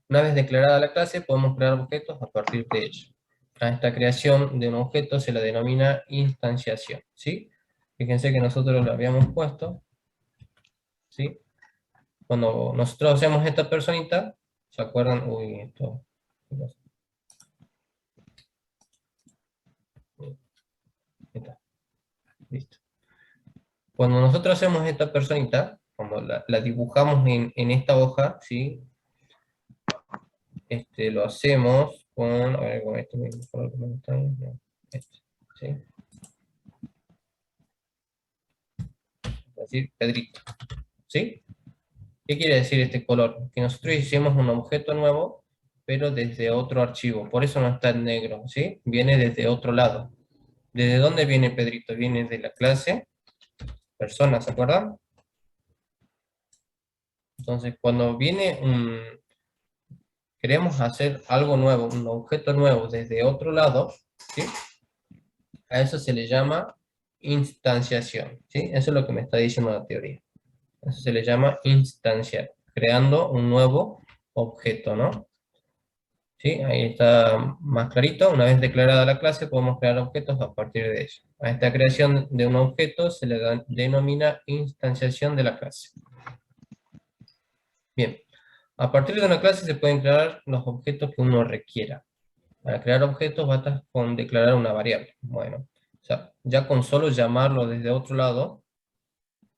Una vez declarada la clase, podemos crear objetos a partir de ella. A esta creación de un objeto se la denomina instanciación, ¿sí? Fíjense que nosotros lo habíamos puesto, ¿sí? Cuando nosotros hacemos esta personita, ¿se acuerdan? Uy, esto... Ahí está. Listo. Cuando nosotros hacemos esta personita, cuando la dibujamos en esta hoja, ¿sí? Lo hacemos con, a ver, con este mismo color que me gusta, no, ¿sí? Es decir, Pedrito, ¿sí? ¿Qué quiere decir este color? Que nosotros hicimos un objeto nuevo, pero desde otro archivo, por eso no está en negro, ¿sí? Viene desde otro lado. ¿Desde dónde viene Pedrito? Viene de la clase persona, ¿se acuerdan? Entonces, cuando queremos hacer algo nuevo, un objeto nuevo desde otro lado, ¿sí? A eso se le llama instanciación, ¿sí? Eso es lo que me está diciendo la teoría. Eso se le llama instanciar, creando un nuevo objeto, ¿no? ¿Sí? Ahí está más clarito. Una vez declarada la clase, podemos crear objetos a partir de ella. A esta creación de un objeto se le denomina instanciación de la clase. Bien. A partir de una clase se pueden crear los objetos que uno requiera. Para crear objetos basta con declarar una variable. Bueno, o sea, ya con solo llamarlo desde otro lado,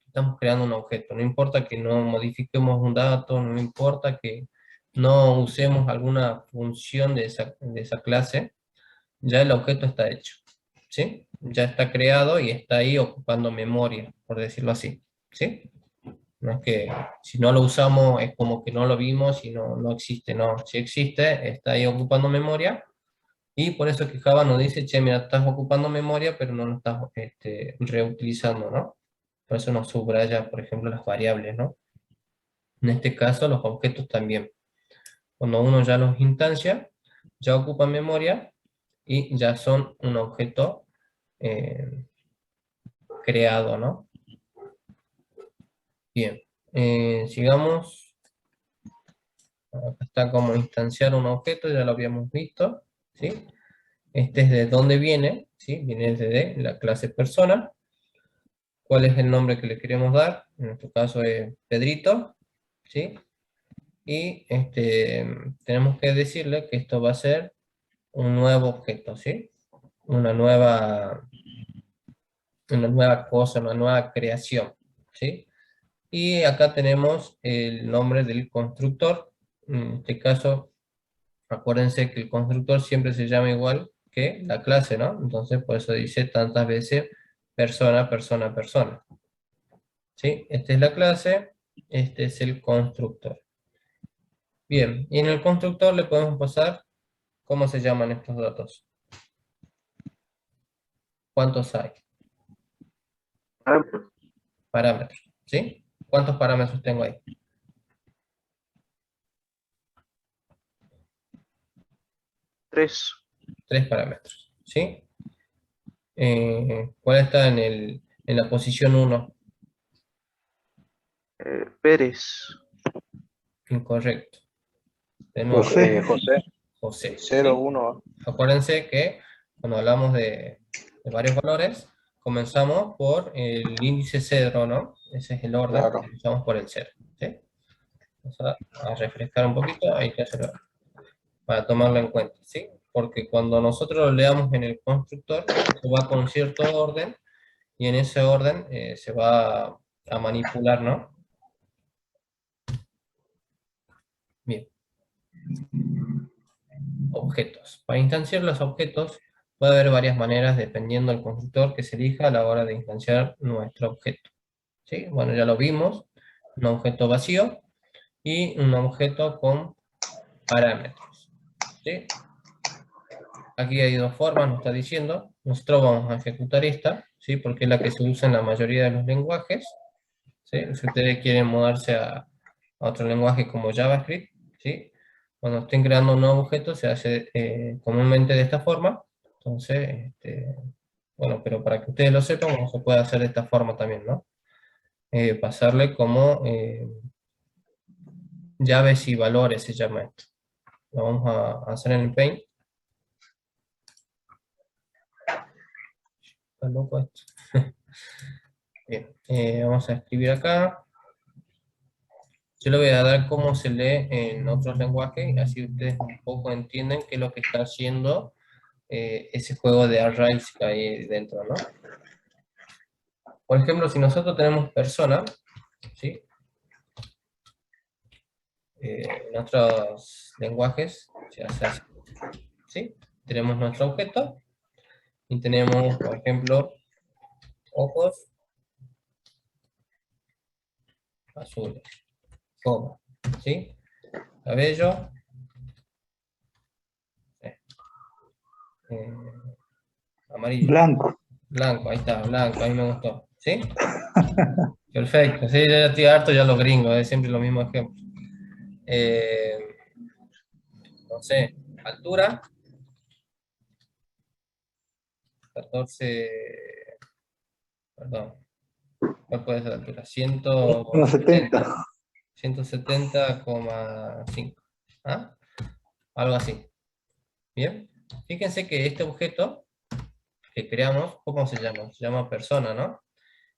estamos creando un objeto. No importa que no modifiquemos un dato, no importa que no usemos alguna función de esa clase, ya el objeto está hecho, ¿sí? Ya está creado y está ahí ocupando memoria, por decirlo así, ¿sí? No es que si no lo usamos es como que no lo vimos y no existe, no. Si existe, está ahí ocupando memoria, y por eso que Java nos dice, che, mira, estás ocupando memoria, pero no lo estás reutilizando, ¿no? Por eso nos subraya, por ejemplo, las variables, ¿no? En este caso, los objetos también. Cuando uno ya los instancia, ya ocupan memoria y ya son un objeto creado, ¿no? Bien, sigamos. Acá está como instanciar un objeto, ya lo habíamos visto, ¿sí? Este es de dónde viene, ¿sí? Viene desde la clase persona. ¿Cuál es el nombre que le queremos dar? En nuestro caso es Pedrito, ¿sí? Y tenemos que decirle que esto va a ser un nuevo objeto, ¿sí? Una nueva cosa, una nueva creación, ¿sí? Y acá tenemos el nombre del constructor. En este caso, acuérdense que el constructor siempre se llama igual que la clase, ¿no? Entonces, por eso dice tantas veces persona, persona, persona. ¿Sí? Esta es la clase, este es el constructor. Bien, y en el constructor le podemos pasar cómo se llaman estos datos. ¿Cuántos hay? Parámetros, ¿sí? ¿Cuántos parámetros tengo ahí? 3. 3 parámetros, ¿sí? ¿Cuál está en la posición 1? Pérez. Incorrecto. De nuevo, José. José, José. 0, ¿sí? 1. Acuérdense que cuando hablamos de varios valores, comenzamos por el índice 0, ¿no? Ese es el orden, Claro. comenzamos por el 0, ¿sí? Vamos a refrescar un poquito, hay que hacerlo para tomarlo en cuenta, ¿sí? Porque cuando nosotros lo leamos en el constructor, se va con cierto orden, y en ese orden se va a manipular, ¿no? Bien. Objetos. Para instanciar los objetos puede haber varias maneras dependiendo del constructor que se elija a la hora de instanciar nuestro objeto, ¿sí? Bueno, ya lo vimos, un objeto vacío y un objeto con parámetros, ¿sí? Aquí hay dos formas, nos está diciendo. Nosotros vamos a ejecutar esta, ¿sí? Porque es la que se usa en la mayoría de los lenguajes, ¿sí? Si ustedes quieren mudarse a otro lenguaje como JavaScript, ¿sí? Cuando estén creando un nuevo objeto se hace comúnmente de esta forma. Entonces, bueno, pero para que ustedes lo sepan, se puede hacer de esta forma también, ¿no? Pasarle como llaves y valores se llama esto. Lo vamos a hacer en el Paint. Está loco esto. Bien, vamos a escribir acá. Yo le voy a dar cómo se lee en otros lenguajes, así ustedes un poco entienden qué es lo que está haciendo ese juego de arrays que hay dentro, ¿no? Por ejemplo, si nosotros tenemos persona, ¿sí? En otros lenguajes se hace así, ¿sí? Tenemos nuestro objeto y tenemos, por ejemplo, ojos azules, coma, ¿sí? Cabello, amarillo. Blanco. Blanco, ahí está, blanco, ahí me gustó, ¿sí? Perfecto, sí, ya estoy harto ya los gringos, es siempre lo mismo ejemplo. No sé, altura, 14, perdón, ¿cuál puede ser la altura? 170, 1,70. 170,5, ¿ah? Algo así, ¿bien? Fíjense que este objeto que creamos, ¿cómo se llama? Se llama persona, ¿no?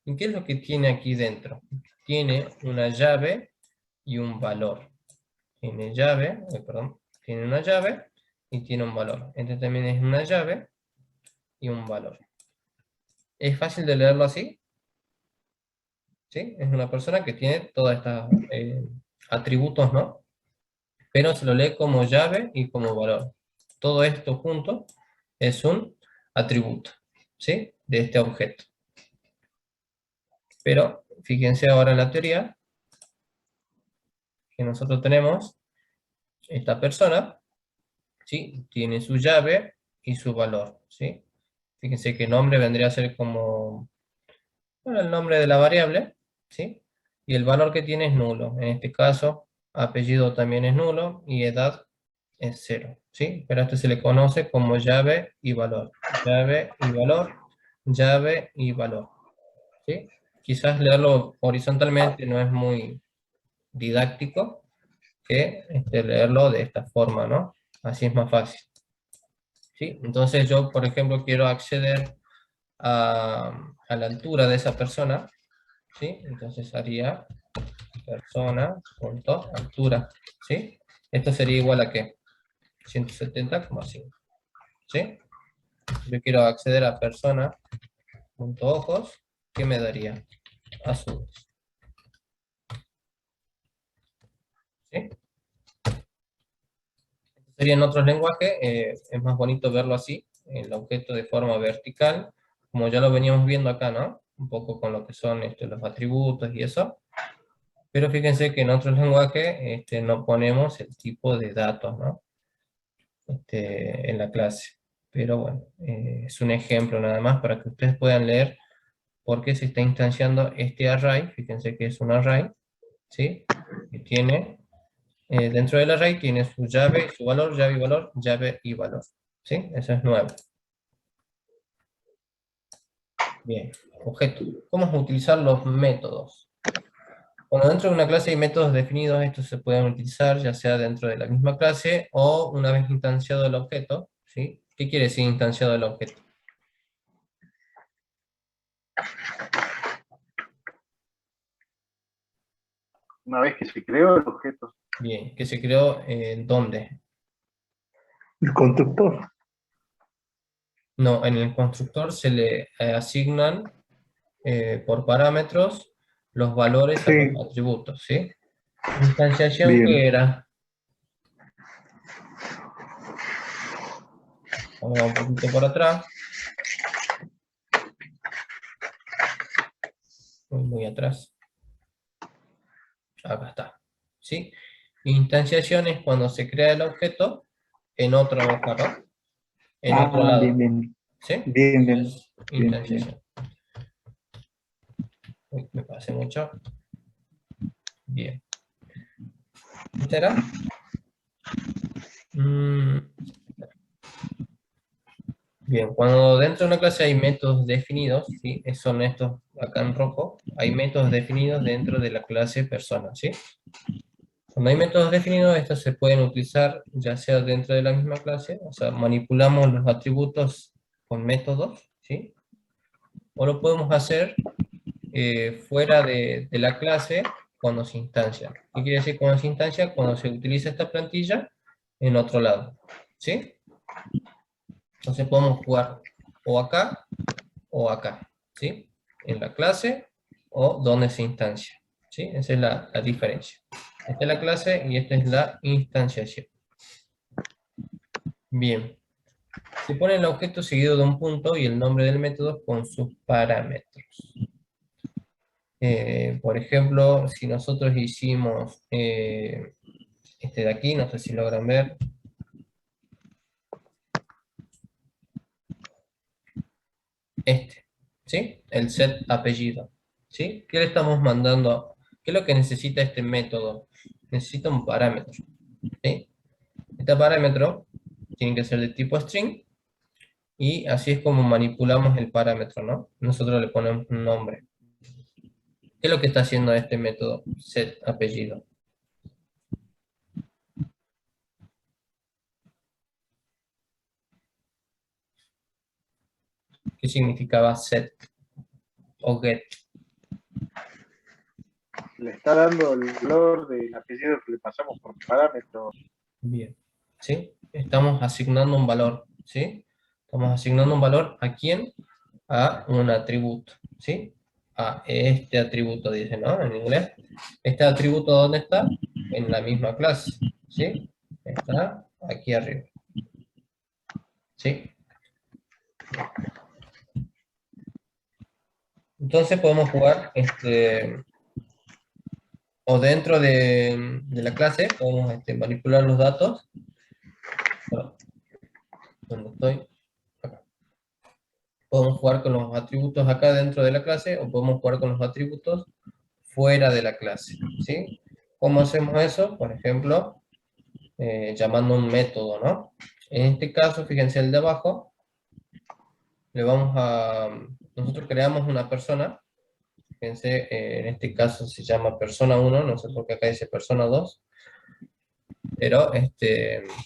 ¿Y qué es lo que tiene aquí dentro? Tiene una llave y un valor. Tiene llave, perdón, tiene una llave y tiene un valor. Este también es una llave y un valor. ¿Es fácil de leerlo así? ¿Sí? Es una persona que tiene todos estos atributos, ¿no? Pero se lo lee como llave y como valor. Todo esto junto es un atributo, ¿sí? De este objeto. Pero fíjense ahora en la teoría que nosotros tenemos esta persona, ¿sí? Tiene su llave y su valor, ¿sí? Fíjense que nombre vendría a ser como, bueno, el nombre de la variable, ¿sí? Y el valor que tiene es nulo. En este caso, apellido también es nulo y edad es 0, ¿sí? Pero a esto se le conoce como llave y valor. Llave y valor, llave y valor, ¿sí? Quizás leerlo horizontalmente no es muy didáctico que leerlo de esta forma, ¿no? Así es más fácil, ¿sí? Entonces yo, por ejemplo, quiero acceder a la altura de esa persona, ¿sí? Entonces haría persona.altura, ¿sí? Esto sería igual a ¿qué? 170,5, ¿sí? Yo quiero acceder a persona.ojos, ¿qué me daría? Azules, ¿sí? Sería en otros lenguajes, es más bonito verlo así, el objeto de forma vertical, como ya lo veníamos viendo acá, ¿no? Un poco con lo que son los atributos y eso. Pero fíjense que en otros lenguajes no ponemos el tipo de datos, ¿no? En la clase. Pero bueno, es un ejemplo nada más para que ustedes puedan leer por qué se está instanciando este array. Fíjense que es un array, ¿sí? Que tiene, dentro del array tiene su llave, su valor, llave y valor, llave y valor, ¿sí? Eso es nuevo. Bien, objeto. ¿Cómo utilizar los métodos? Cuando dentro de una clase hay métodos definidos, estos se pueden utilizar ya sea dentro de la misma clase o una vez instanciado el objeto, ¿sí? ¿Qué quiere decir instanciado el objeto? Una vez que se creó el objeto. Bien, que se creó ¿dónde? El constructor. No, en el constructor se le asignan por parámetros los valores a los Sí, atributos, ¿sí? Instanciación, ¿qué bien. era? Vamos a un poquito por atrás. Muy atrás. Acá está, ¿sí? Instanciación es cuando se crea el objeto en otra hoja, ¿no? En otro Ah, bien, lado, bien. ¿sí? Bien, Eso bien. es Bien, bien. instanciación. Uy, me pasé mucho. Bien. ¿Este era? Mm, Bien, cuando dentro de una clase hay métodos definidos, ¿sí? Son estos acá en rojo, hay métodos definidos dentro de la clase persona, ¿sí? Cuando hay métodos definidos, estos se pueden utilizar ya sea dentro de la misma clase, o sea, manipulamos los atributos con métodos, ¿sí? O lo podemos hacer fuera de la clase cuando se instancia. ¿Qué quiere decir cuando se instancia? Cuando se utiliza esta plantilla en otro lado, ¿sí? Entonces podemos jugar o acá, ¿sí? En la clase o donde se instancia, ¿sí? Esa es la diferencia. Esta es la clase y esta es la instanciación. Bien. Se pone el objeto seguido de un punto y el nombre del método con sus parámetros. Por ejemplo, si nosotros hicimos este de aquí, no sé si logran ver, ¿sí? El set apellido. ¿sí? ¿Qué le estamos mandando? ¿Qué es lo que necesita este método? Necesita un parámetro, ¿sí? Este parámetro tiene que ser de tipo string, y así es como manipulamos el parámetro, ¿no? Nosotros le ponemos un nombre. ¿Qué es lo que está haciendo este método? Set apellido. ¿Qué significaba set o get? Le está dando el valor del apellido que le pasamos por parámetro. Bien, ¿sí? Estamos asignando un valor, ¿sí? Estamos asignando un valor ¿a quién? A un atributo, ¿sí? A este atributo, dice, ¿no? En inglés. ¿Este atributo dónde está? En la misma clase, ¿sí? Está aquí arriba, ¿sí? Entonces podemos jugar, o dentro de la clase, podemos manipular los datos. Bueno, ¿dónde estoy? Acá. Podemos jugar con los atributos acá dentro de la clase, o podemos jugar con los atributos fuera de la clase, ¿sí? ¿Cómo hacemos eso? Por ejemplo, llamando un método, ¿no? En este caso, fíjense el de abajo, nosotros creamos una persona, fíjense, en este caso se llama persona 1, no sé por qué acá dice persona 2, pero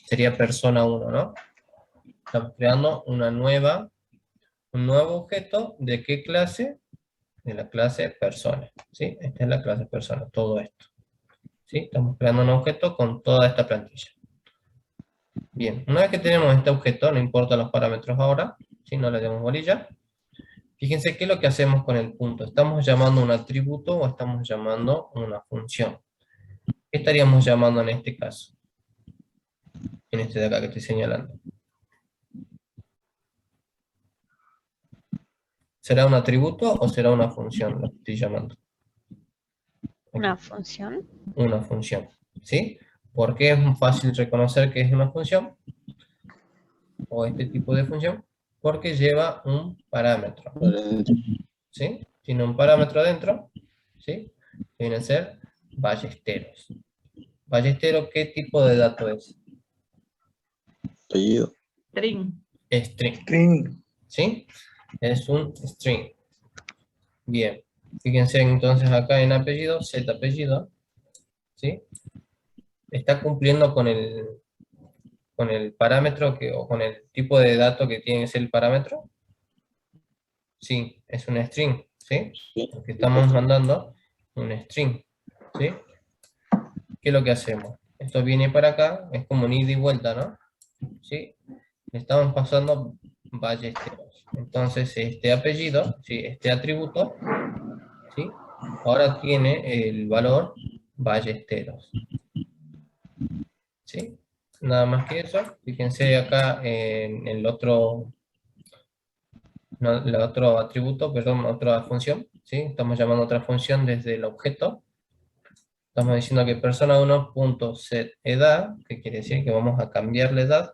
sería persona 1, ¿no? Estamos creando un nuevo objeto, ¿de qué clase? De la clase persona, ¿sí? Esta es la clase persona, todo esto, ¿sí? Estamos creando un objeto con toda esta plantilla. Bien, una vez que tenemos este objeto, no importa los parámetros ahora, ¿sí? No le demos bolilla. Fíjense qué es lo que hacemos con el punto. ¿Estamos llamando un atributo o estamos llamando una función? ¿Qué estaríamos llamando en este caso? En este de acá que estoy señalando. ¿Será un atributo o será una función lo que estoy llamando? Una función. Una función, ¿sí? ¿Por qué es fácil reconocer que es una función? O este tipo de función. Porque lleva un parámetro, ¿sí? Tiene un parámetro dentro, ¿sí? Viene a ser ballesteros. ¿Ballestero qué tipo de dato es? Apellido. String. String, String. ¿sí? Es un string. Bien. Fíjense entonces acá en apellido, set apellido, ¿sí? Está cumpliendo con el parámetro o con el tipo de dato que tiene que ser el parámetro. Sí, es un string, ¿sí? Porque estamos mandando un string, ¿sí? ¿Qué es lo que hacemos? Esto viene para acá, es como un ida y vuelta, ¿no? ¿Sí? Le estamos pasando ballesteros. Entonces, este apellido, ¿sí? Este atributo, ¿sí? Ahora tiene el valor ballesteros, ¿sí? Nada más que eso. Fíjense acá en el otro, no, el otro atributo, perdón, otra función, ¿sí? Estamos llamando otra función desde el objeto. Estamos diciendo que persona1.setEdad, que quiere decir que vamos a cambiar la edad,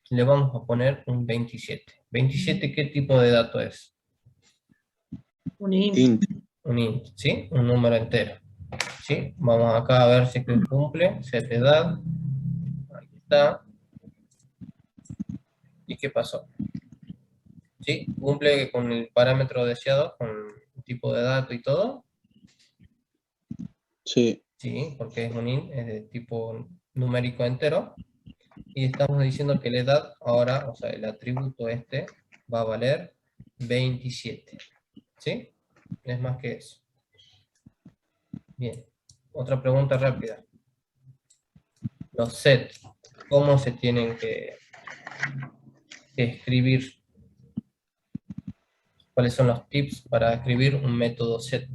le vamos a poner un 27. ¿27 qué tipo de dato es? Un int. Int. Un int, ¿sí? Un número entero, ¿sí? Vamos acá a ver si cumple, setEdad, ahí está. ¿Y qué pasó? ¿Sí? ¿Cumple con el parámetro deseado, con el tipo de dato y todo? Sí. Sí, porque es un int, es de tipo numérico entero. Y estamos diciendo que la edad ahora, o sea, el atributo este, va a valer 27. ¿Sí? Es más que eso. Bien. Otra pregunta rápida. Los set, ¿cómo se tienen que escribir? ¿Cuáles son los tips para escribir un método set?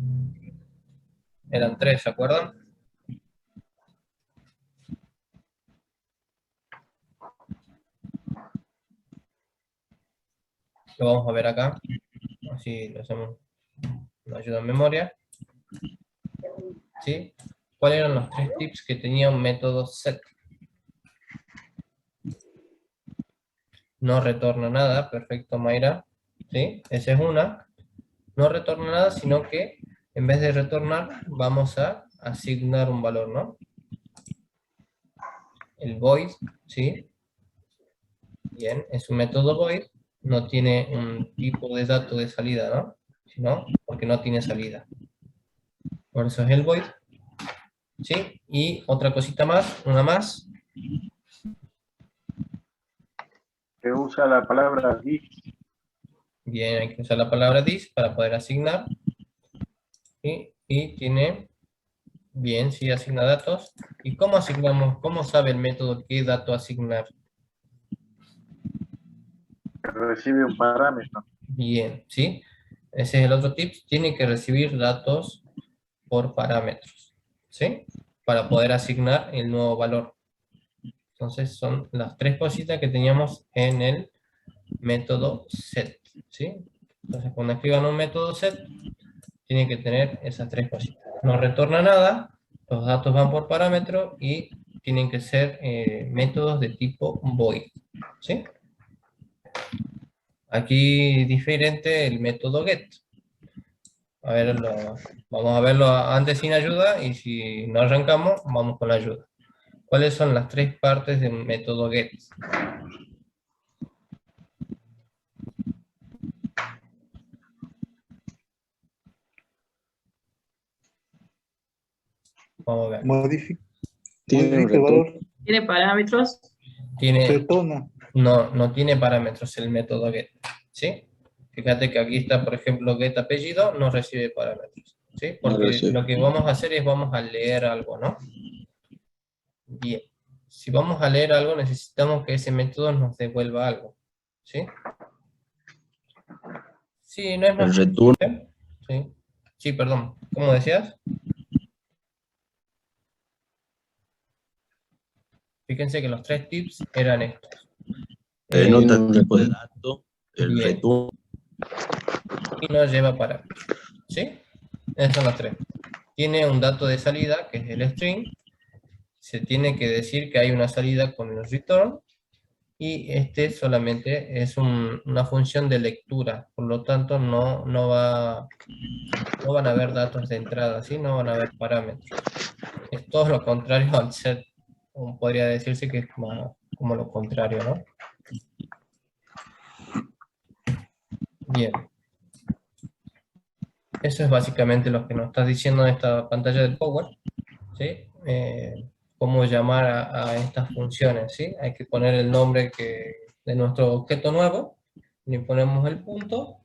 Eran 3, ¿se acuerdan? Lo vamos a ver acá. Así lo hacemos una ayuda en memoria. ¿Sí? ¿Cuáles eran los 3 tips que tenía un método set? No retorna nada, perfecto, Mayra. ¿Sí? Esa es una. no retorna nada, sino que en vez de retornar, vamos a asignar un valor, ¿no? El void, ¿sí? Bien, es un método void, no tiene un tipo de dato de salida, ¿no? Sino porque no tiene salida. Por eso es el void, ¿sí? Y otra cosita más, una más. Se usa la palabra this. Bien, hay que usar la palabra this para poder asignar. ¿Sí? Y tiene, bien, sí, asigna datos. ¿Y cómo asignamos? ¿Cómo sabe el método qué dato asignar? Recibe un parámetro. Bien, ¿sí? Ese es el otro tip. Tiene que recibir datos por parámetros, ¿sí? Para poder asignar el nuevo valor. Entonces son las tres cositas que teníamos en el método set, ¿sí? Entonces cuando escriban un método set, tiene que tener esas tres cositas. No retorna nada, los datos van por parámetro y tienen que ser métodos de tipo void, ¿sí? Aquí diferente el método get. A ver, vamos a verlo antes sin ayuda y si no arrancamos, vamos con la ayuda. ¿Cuáles son las tres partes de un método get? Vamos a ver. Modifica Tiene un el valor, ¿Tiene parámetros? retorna. No tiene parámetros el método get, ¿sí? Fíjate que aquí está, por ejemplo, get apellido, no recibe parámetros, ¿sí? No Porque recibe. lo que vamos a hacer es vamos a leer algo, ¿no? Bien. Si vamos a leer algo, necesitamos que ese método nos devuelva algo, ¿sí? Sí, no es más... El return. Sí. Sí, perdón. ¿Cómo decías? Fíjense que los tres tips eran estos. Nota un tipo de dato, el bien. return. Y no lleva parámetros, ¿sí? Esos son los tres. Tiene un dato de salida, que es el string. Se tiene que decir que hay una salida con el return. Y este solamente es una función de lectura. Por lo tanto, no van a haber datos de entrada, ¿sí? No van a haber parámetros. Es todo lo contrario al set. Podría decirse que es como lo contrario, ¿no? Bien. Eso es básicamente lo que nos está diciendo esta pantalla del Power, ¿sí? Cómo llamar a estas funciones, ¿sí? Hay que poner el nombre de nuestro objeto nuevo, le ponemos el punto,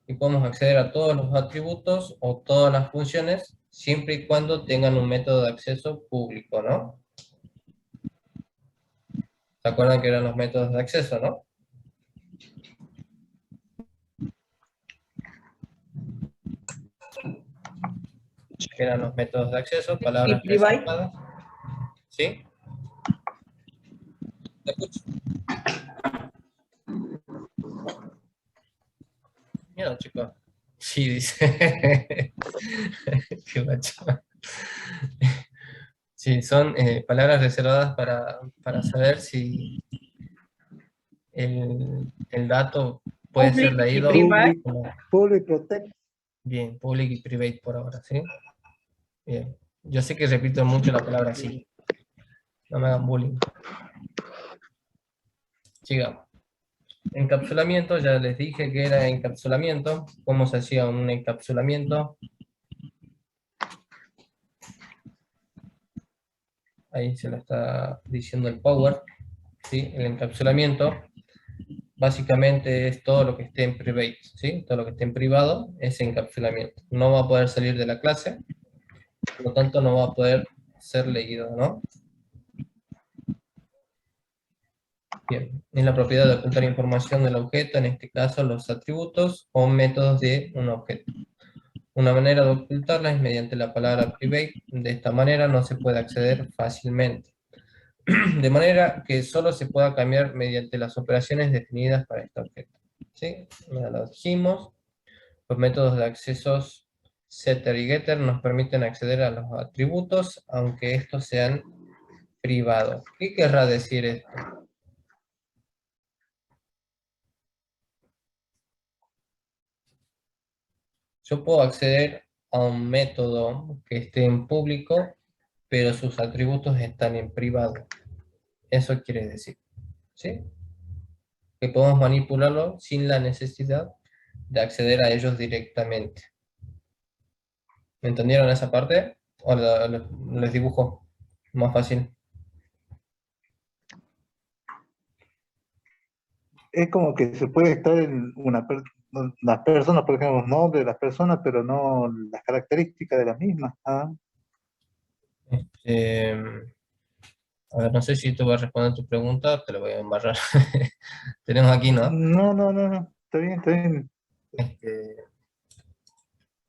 y podemos acceder a todos los atributos o todas las funciones, siempre y cuando tengan un método de acceso público, ¿no? ¿Se acuerdan que eran los métodos de acceso, no? Que eran los métodos de acceso, palabras reservadas. ¿Sí? ¿Te escucho? Miedo, chicos. Sí, dice. Qué macho. Sí, son palabras reservadas para saber si el dato puede ser leído. Public protect. Bien, public y private por ahora, ¿sí? Bien. Yo sé que repito mucho la palabra sí. No me hagan bullying. Sigamos. Encapsulamiento, ya les dije que era encapsulamiento. ¿Cómo se hacía un encapsulamiento? Ahí se lo está diciendo el Power. ¿Sí? El encapsulamiento básicamente es todo lo que esté en private, ¿sí? Todo lo que esté en privado es encapsulamiento. No va a poder salir de la clase, por lo tanto no va a poder ser leído, ¿no? Bien, es la propiedad de ocultar información del objeto, en este caso los atributos o métodos de un objeto. Una manera de ocultarla es mediante la palabra private, de esta manera no se puede acceder fácilmente. De manera que solo se pueda cambiar mediante las operaciones definidas para este objeto. ¿Sí? Ya lo dijimos. Los métodos de accesos setter y getter nos permiten acceder a los atributos, aunque estos sean privados. ¿Qué querrá decir esto? Yo puedo acceder a un método que esté en público, pero sus atributos están en privado. Eso quiere decir, ¿sí? Que podemos manipularlo sin la necesidad de acceder a ellos directamente. ¿Me entendieron esa parte? ¿O les dibujo más fácil? Es como que se puede estar en las personas, por ejemplo, los nombres de las personas, pero no las características de las mismas. Ah, A ver, no sé si esto va a responder a tu pregunta, te lo voy a embarrar. Tenemos aquí, ¿no? no. Está bien, está bien. Este,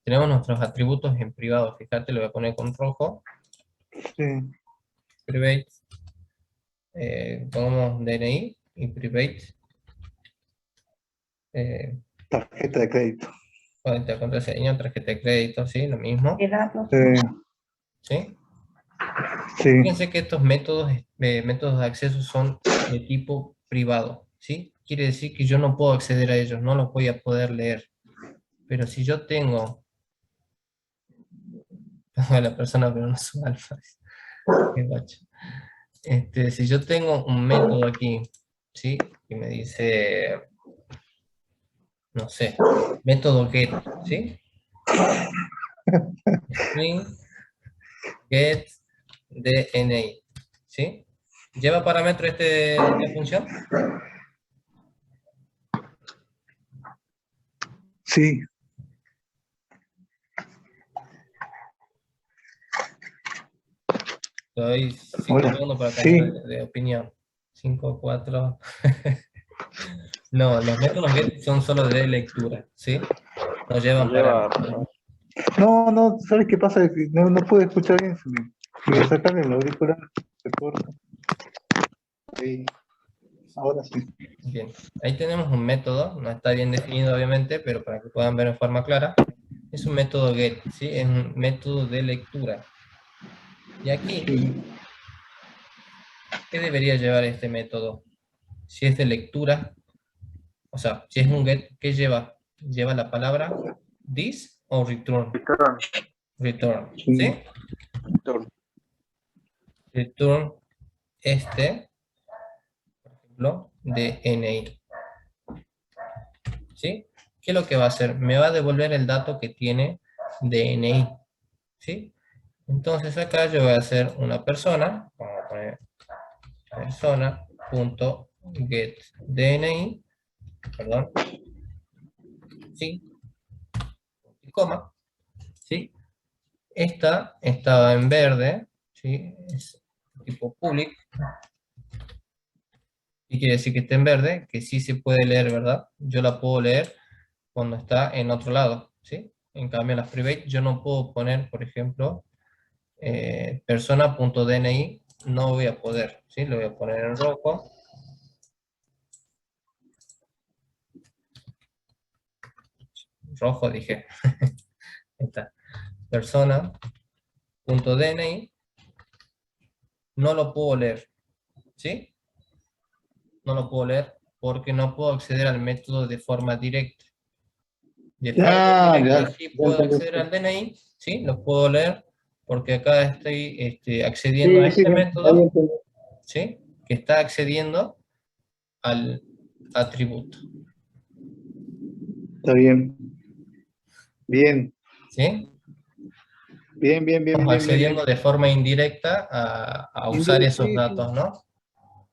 tenemos nuestros atributos en privado. Fíjate, lo voy a poner con rojo. Sí. Private. Pongamos DNI y private. Tarjeta de crédito. Cuenta, contraseña, tarjeta de crédito, sí, lo mismo. ¿Sí? Sí. Fíjense que estos métodos de acceso son de tipo privado, ¿sí? Quiere decir que yo no puedo acceder a ellos, no los voy a poder leer. Pero si yo tengo a la persona, pero no su alfa, qué guacho. Si yo tengo un método aquí, ¿sí? Que me dice, no sé, método get, ¿sí? String get DNI, ¿sí? ¿Lleva parámetro esta función? Sí. Te doy 5 Hola. segundos para Sí. cambiar de opinión. 5, 4. No, los métodos get son solo de lectura, ¿sí? No llevan parámetros. No, ¿sabes qué pasa? Que no puedo escuchar bien. Si me sacan el auricular, se corta. Sí. Ahora sí. Bien, ahí tenemos un método, no está bien definido obviamente, pero para que puedan ver en forma clara, es un método get, ¿sí? Es un método de lectura. Y aquí, ¿qué debería llevar este método? Si es de lectura, o sea, si es un get, ¿qué lleva? Lleva la palabra this o return. Return, ¿sí? Return por ejemplo, DNI. ¿Sí? ¿Qué es lo que va a hacer? Me va a devolver el dato que tiene DNI. ¿Sí? Entonces acá yo voy a hacer una persona, vamos a poner persona.getDNI, perdón, sí, y coma, ¿sí? Esta estaba en verde, ¿sí? Es tipo public, y quiere decir que está en verde, que sí se puede leer, ¿verdad? Yo la puedo leer cuando está en otro lado, ¿sí? En cambio las private yo no puedo poner, por ejemplo, persona.dni, no voy a poder, ¿sí? Lo voy a poner en rojo. Rojo dije. Ahí está. Persona.dni, no lo puedo leer, ¿sí? No lo puedo leer porque no puedo acceder al método de forma directa. De forma indirecta sí puedo acceder al DNI, ¿sí? Lo puedo leer porque acá estoy accediendo a este método, ¿sí? Que está accediendo al atributo. Está bien. Bien. ¿Sí? Bien. Estamos accediendo de forma indirecta a usar esos Sí. datos, ¿no?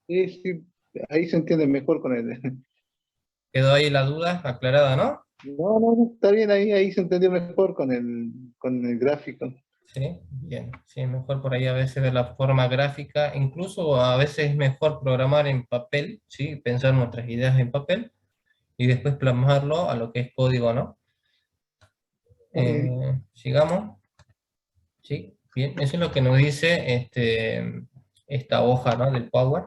Sí. Ahí se entiende mejor con el. ¿Quedó ahí la duda aclarada, no? No, está bien, ahí se entendió mejor con el gráfico. Sí, bien. Sí, mejor por ahí a veces ver la forma gráfica. Incluso a veces es mejor programar en papel, ¿sí? Pensar nuestras ideas en papel y después plasmarlo a lo que es código, ¿no? Sigamos. Sí, bien. Eso es lo que nos dice esta hoja, ¿no? Del Power.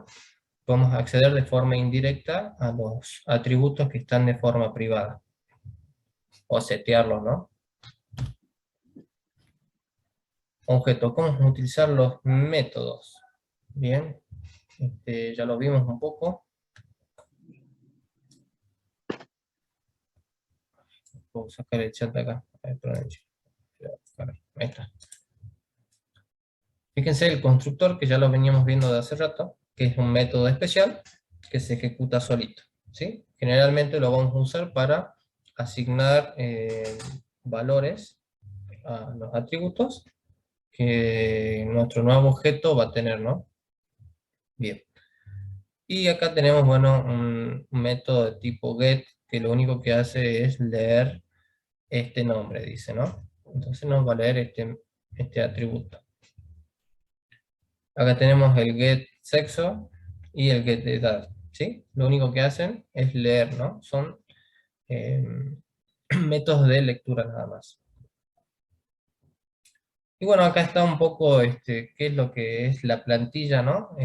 Podemos acceder de forma indirecta a los atributos que están de forma privada. O setearlos, ¿no? Objeto, ¿cómo utilizar los métodos? Bien, ya lo vimos un poco. puedo sacar el chat de acá. A ver, perdón, ahí está. Fíjense el constructor, que ya lo veníamos viendo de hace rato, que es un método especial que se ejecuta solito, ¿sí? Generalmente lo vamos a usar para asignar valores a los atributos que nuestro nuevo objeto va a tener, ¿no? Bien. Y acá tenemos, bueno, un método de tipo get, que lo único que hace es leer este nombre, dice, ¿no? Entonces nos va a leer este atributo. Acá tenemos el get sexo y el get edad, ¿sí? Lo único que hacen es leer, ¿no? Son métodos de lectura nada más. Y bueno, acá está un poco qué es lo que es la plantilla, ¿no?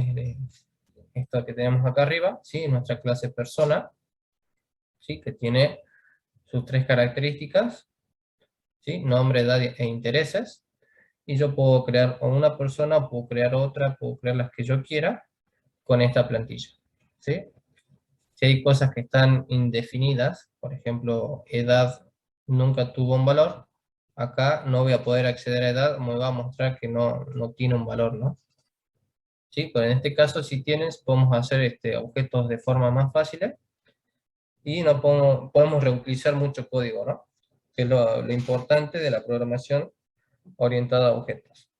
Esto que tenemos acá arriba, ¿sí? Nuestra clase persona, ¿sí? Que tiene sus 3 características, ¿sí? Nombre, edad e intereses. Y yo puedo crear una persona, puedo crear otra, puedo crear las que yo quiera con esta plantilla, ¿sí? Si hay cosas que están indefinidas, por ejemplo, edad nunca tuvo un valor, acá no voy a poder acceder a edad, me va a mostrar que no tiene un valor, ¿no? ¿Sí? Pero en este caso, si tienes, podemos hacer objetos de forma más fácil y no podemos reutilizar mucho código, ¿no? Que es lo importante de la programación orientada a objetos.